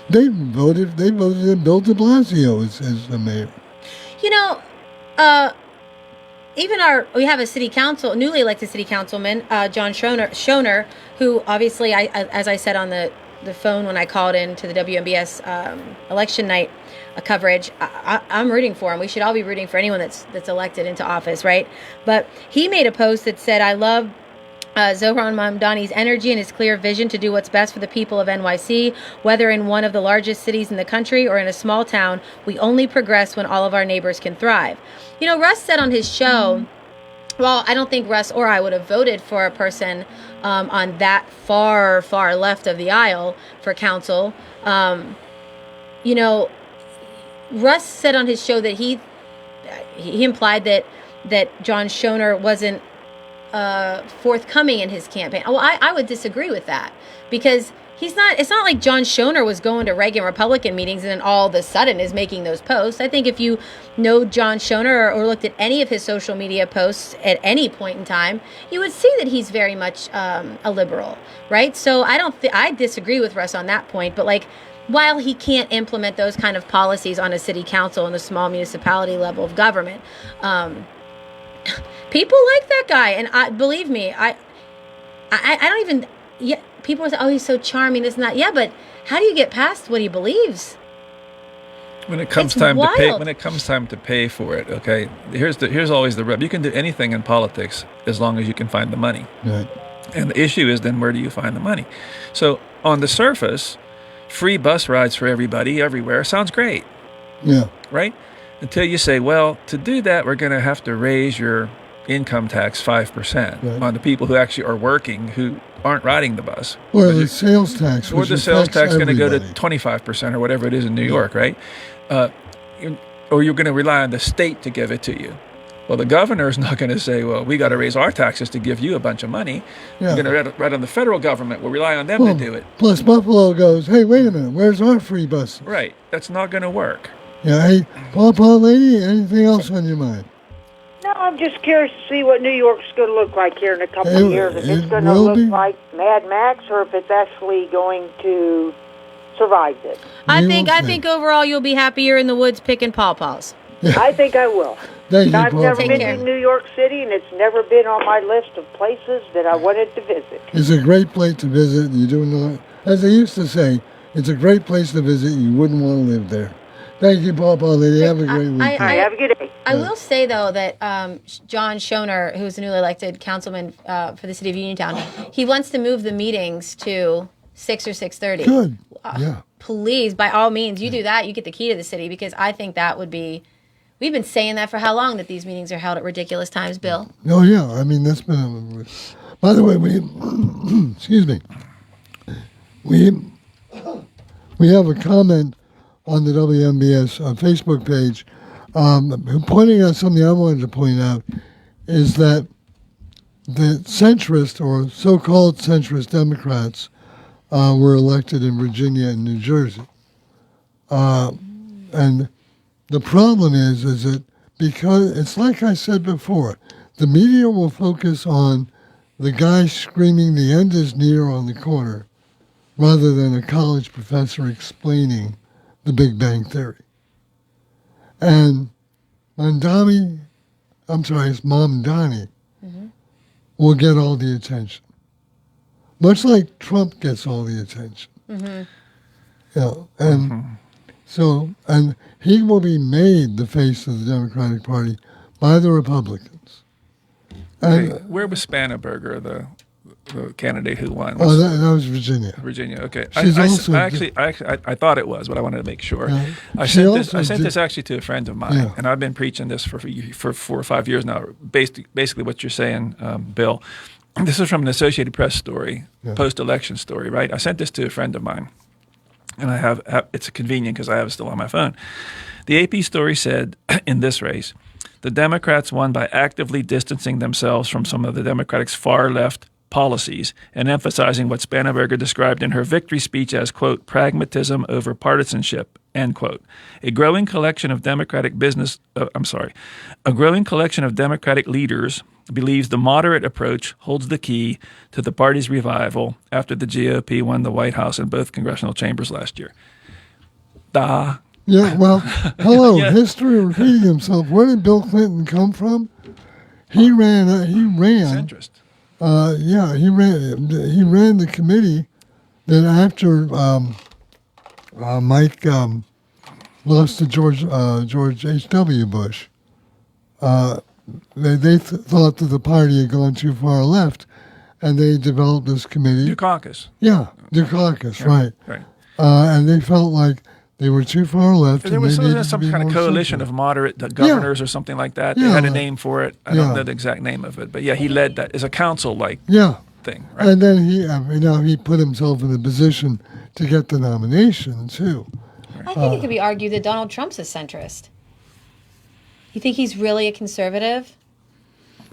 They voted in Bill de Blasio as the mayor. You know, even we have a city council, newly elected city councilman, John Schoner, who obviously, as I said on the phone when I called in to the WMBS election night coverage, I'm rooting for him. We should all be rooting for anyone that's elected into office, right? But he made a post that said, "I love Zohran Mamdani's energy and his clear vision to do what's best for the people of NYC. Whether in one of the largest cities in the country or in a small town, we only progress when all of our neighbors can thrive." You know, Russ said on his show, well, I don't think Russ or I would have voted for a person on that far left of the aisle for council. You know, Russ said on his show that he implied that John Schoner wasn't forthcoming in his campaign. Well, I would disagree with that, because it's not like John Schoner was going to Reagan Republican meetings and then all of a sudden is making those posts. I think if you know John Schoner or looked at any of his social media posts at any point in time, you would see that he's very much a liberal, right? So I disagree with Russ on that point, but like, while he can't implement those kind of policies on a city council and a small municipality level of government, people like that guy, and believe me, I don't even. Yeah, people say, "Oh, he's so charming." This and that. Yeah, but how do you get past what he believes? When it comes time to pay for it, okay. Here's always the rub. You can do anything in politics as long as you can find the money. Right. And the issue is then, where do you find the money? So on the surface, free bus rides for everybody everywhere sounds great. Yeah. Right? Until you say, well, to do that, we're going to have to raise your income tax 5% on the people who actually are working, who aren't riding the bus. Or the sales tax. Or the sales tax is going to go to 25% or whatever it is in New York, right? Or you're going to rely on the state to give it to you. Well, the governor is not going to say, well, we got to raise our taxes to give you a bunch of money. Yeah. We're going to write on the federal government. We'll rely on them to do it. Plus, Buffalo goes, hey, wait a minute, where's our free buses? Right. That's not going to work. Yeah. Hey, Paul lady, anything else on your mind? No, I'm just curious to see what New York's going to look like here in a couple of years. If it's going to look like Mad Max, or if it's actually going to survive this. I think overall you'll be happier in the woods picking pawpaws. I think I will. Thank you, I've Paul. never been to New York City, and it's never been on my list of places that I wanted to visit. It's a great place to visit. You do not, as they used to say, it's a great place to visit. You wouldn't want to live there. Thank you, Paul lady. Have a great weekend. Have a good day. I will say, though, that John Schoner, who's the newly elected councilman for the city of Uniontown, he wants to move the meetings to 6 or 6:30. Good. Yeah. Please, by all means, you do that. You get the key to the city, because I think that would be. We've been saying that for how long, that these meetings are held at ridiculous times, Bill? Oh, yeah. I mean, that's been. By the way, excuse me. We have a comment on the WMBS Facebook page, pointing out something I wanted to point out, is that the centrist or so-called centrist Democrats were elected in Virginia and New Jersey. And the problem is that because it's like I said before, the media will focus on the guy screaming the end is near on the corner rather than a college professor explaining the Big Bang Theory. And Mamdani will get all the attention. Much like Trump gets all the attention. Mm-hmm. You know, and so, and he will be made the face of the Democratic Party by the Republicans. And, where was Spangenberger, the candidate who won? Oh, that was Virginia. Virginia, okay. I I thought it was, but I wanted to make sure. Yeah. I sent this actually to a friend of mine, and I've been preaching this for 4 or 5 years now. Basically, what you're saying, Bill. This is from an Associated Press story, post-election story, right? I sent this to a friend of mine, and I have it's convenient because I have it still on my phone. The AP story said, in this race, the Democrats won by actively distancing themselves from some of the Democrats' far-left policies and emphasizing what Spangenberger described in her victory speech as, quote, pragmatism over partisanship, end quote. A growing collection of Democratic leaders believes the moderate approach holds the key to the party's revival after the GOP won the White House and both congressional chambers last year. Yeah, well, hello, history repeating himself. Where did Bill Clinton come from? He ran. Centrist. He ran the committee that after Mike lost to George H.W. Bush, they thought that the party had gone too far left, and they developed this committee. Dukakis. Yeah, Dukakis, right. Right. And they felt like they were too far left. There was some kind of coalition of moderate governors or something like that. They had a name for it. I don't know the exact name of it. But yeah, he led that as a council-like thing. Right? And then he put himself in a position to get the nomination, too. I think it could be argued that Donald Trump's a centrist. You think he's really a conservative?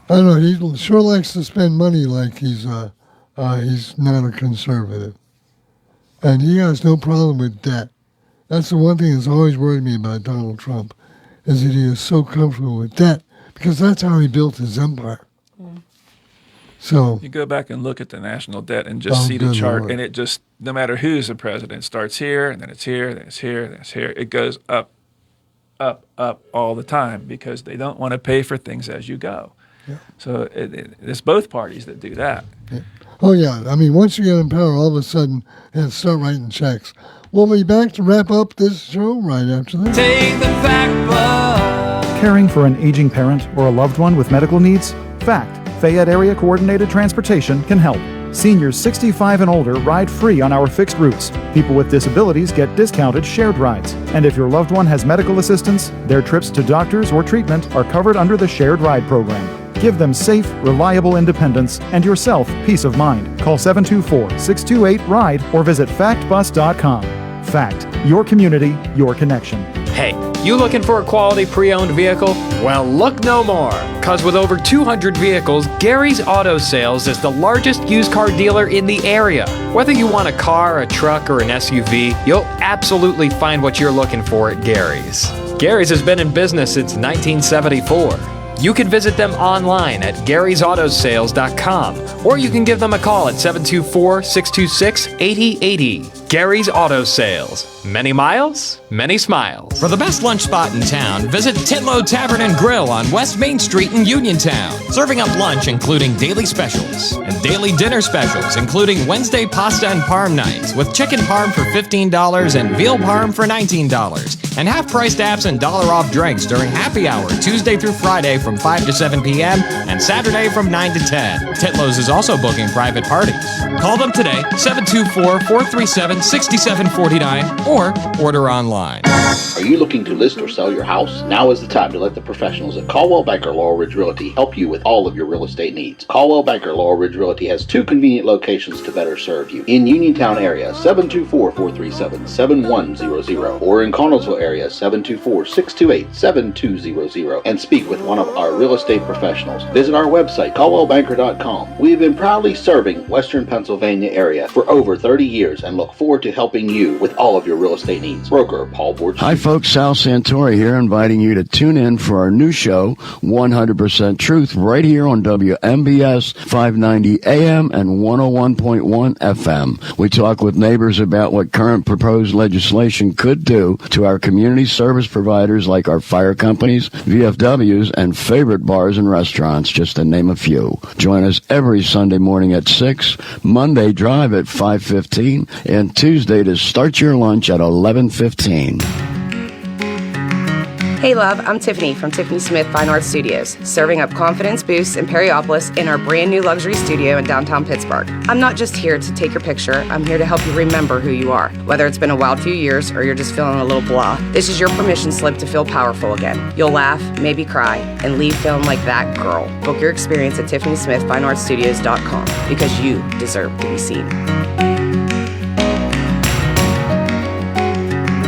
I don't know. He sure likes to spend money like he's not a conservative. And he has no problem with debt. That's the one thing that's always worried me about Donald Trump, is that he is so comfortable with debt, because that's how he built his empire. So you go back and look at the national debt and just see the chart, Lord. and it just, no matter who's the president, starts here, and then it's here, then it's here, then it's here. It goes up, up, up all the time because they don't want to pay for things as you go. Yeah. So it's both parties that do that. Yeah. Oh, yeah. I mean, once you get in power, all of a sudden, you have to start writing checks. We'll be back to wrap up this show right after this. Take the fact book. Caring for an aging parent or a loved one with medical needs? Fact. Fayette Area Coordinated Transportation can help. Seniors 65 and older ride free on our fixed routes. People with disabilities get discounted shared rides. And if your loved one has medical assistance, their trips to doctors or treatment are covered under the shared ride program. Give them safe, reliable independence and yourself peace of mind. Call 724-628-RIDE or visit factbus.com. Fact. Your community, your connection. Hey, you looking for a quality pre-owned vehicle? Well, look no more, because with over 200 vehicles, Gary's Auto Sales is the largest used car dealer in the area. Whether you want a car, a truck, or an SUV, you'll absolutely find what you're looking for at Gary's. Gary's has been in business since 1974. You can visit them online at Gary'sAutoSales.com, or you can give them a call at 724-626-8080. Gary's Auto Sales. Many miles, many smiles. For the best lunch spot in town, visit Titlow Tavern and Grill on West Main Street in Uniontown. Serving up lunch including daily specials and daily dinner specials, including Wednesday pasta and parm nights with chicken parm for $15 and veal parm for $19. And half-priced apps and $1 off drinks during happy hour Tuesday through Friday from 5 to 7 p.m. and Saturday from 9 to 10. Titlow's is also booking private parties. Call them today, 724-437-6749, or order online. Are you looking to list or sell your house? Now is the time to let the professionals at Caldwell Banker Laurel Ridge Realty help you with all of your real estate needs. Caldwell Banker Laurel Ridge Realty has two convenient locations to better serve you. In Uniontown area, 724-437-7100, or in Connellsville area, 724-628-7200, and speak with one of our real estate professionals. Visit our website, caldwellbanker.com. We have been proudly serving Western Pennsylvania area for over 30 years and look forward to helping you with all of your real estate needs. Broker Paul Borges. Hi folks, Sal Santori here, inviting you to tune in for our new show, 100% Truth, right here on WMBS 590 AM and 101.1 FM. We talk with neighbors about what current proposed legislation could do to our community service providers like our fire companies, VFWs, and favorite bars and restaurants, just to name a few. Join us every Sunday morning at 6, Monday drive at 5:15, and Tuesday to start your lunch at 11:15. Hey love, I'm Tiffany from Tiffany Smith Fine Art Studios, serving up confidence boosts in Periopolis in our brand new luxury studio in downtown Pittsburgh. I'm not just here to take your picture, I'm here to help you remember who you are. Whether it's been a wild few years or you're just feeling a little blah, this is your permission slip to feel powerful again. You'll laugh, maybe cry, and leave feeling like that girl. Book your experience at TiffanySmithFineArtStudios.com because you deserve to be seen.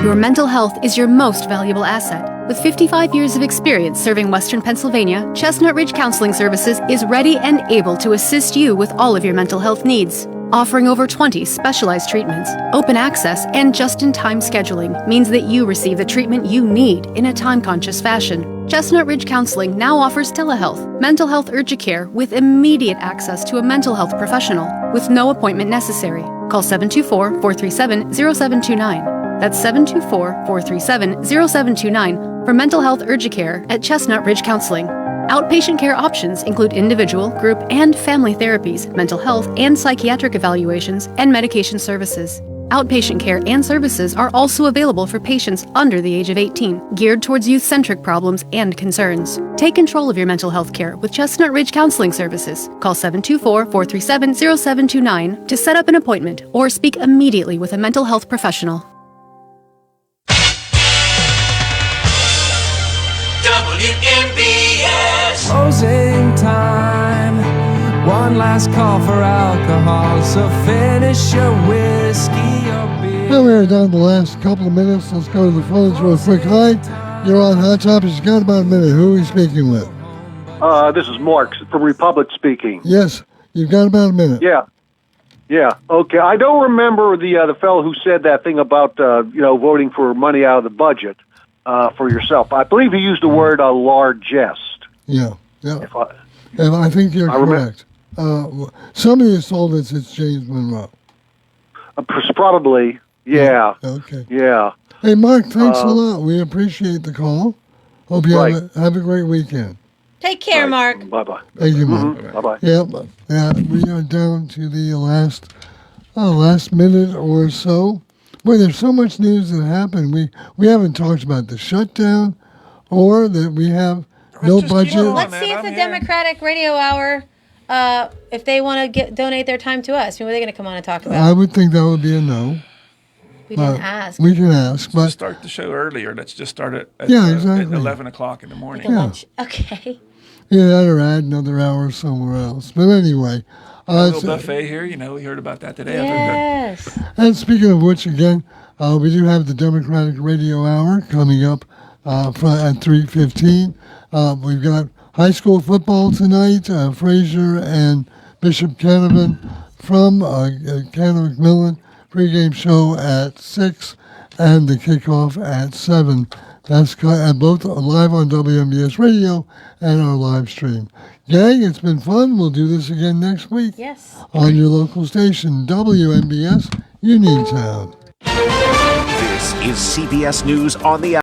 Your mental health is your most valuable asset. With 55 years of experience serving Western Pennsylvania, Chestnut Ridge Counseling Services is ready and able to assist you with all of your mental health needs. Offering over 20 specialized treatments, open access, and just-in-time scheduling means that you receive the treatment you need in a time-conscious fashion. Chestnut Ridge Counseling now offers telehealth, mental health Urgicare with immediate access to a mental health professional with no appointment necessary. Call 724-437-0729. That's 724-437-0729 for mental health Urgicare at Chestnut Ridge Counseling. Outpatient care options include individual, group, and family therapies, mental health and psychiatric evaluations, and medication services. Outpatient care and services are also available for patients under the age of 18, geared towards youth-centric problems and concerns. Take control of your mental health care with Chestnut Ridge Counseling Services. Call 724-437-0729 to set up an appointment or speak immediately with a mental health professional. WMBS. Closing time. One last call for alcohol, so finish your whiskey or beer. Now we are down to the last couple of minutes. Let's go to the phones real quick. Hi, you're on Hot Topics. You got about a minute. Who are we speaking with? This is Mark from Republic speaking. Yes, you've got about a minute. Yeah. Okay. I don't remember the fellow who said that thing about voting for money out of the budget for yourself. I believe he used the word largest. Yeah. And I think you're correct. Somebody has told us it's James Monroe. Probably. Yeah. Okay. Yeah. Hey, Mark, thanks a lot. We appreciate the call. Hope you have a great weekend. Take care, Mark. Bye-bye. Thank you, Mark. Mm-hmm. Bye-bye. Yeah, we are down to the last minute or so. Boy, there's so much news that happened. We haven't talked about the shutdown or that we have no budget. Let's see if the Democratic Radio Hour, if they want to donate their time to us. What are they going to come on and talk about? I would think that would be a no. We didn't ask. We can ask, but Let's start the show earlier. Let's just start it at, exactly. at 11 o'clock in the morning. Okay. Yeah, that or add another hour somewhere else. But anyway. A little buffet here, we heard about that today. Yes. And speaking of which, again, we do have the Democratic Radio Hour coming up at 3:15. We've got high school football tonight. Fraser and Bishop Canavan from Canada Macmillan. Pre-game show at 6 and the kickoff at 7. That's both live on WMBS Radio and our live stream. Gang, it's been fun. We'll do this again next week. Yes. On your local station, WMBS Uniontown. This is CBS News on the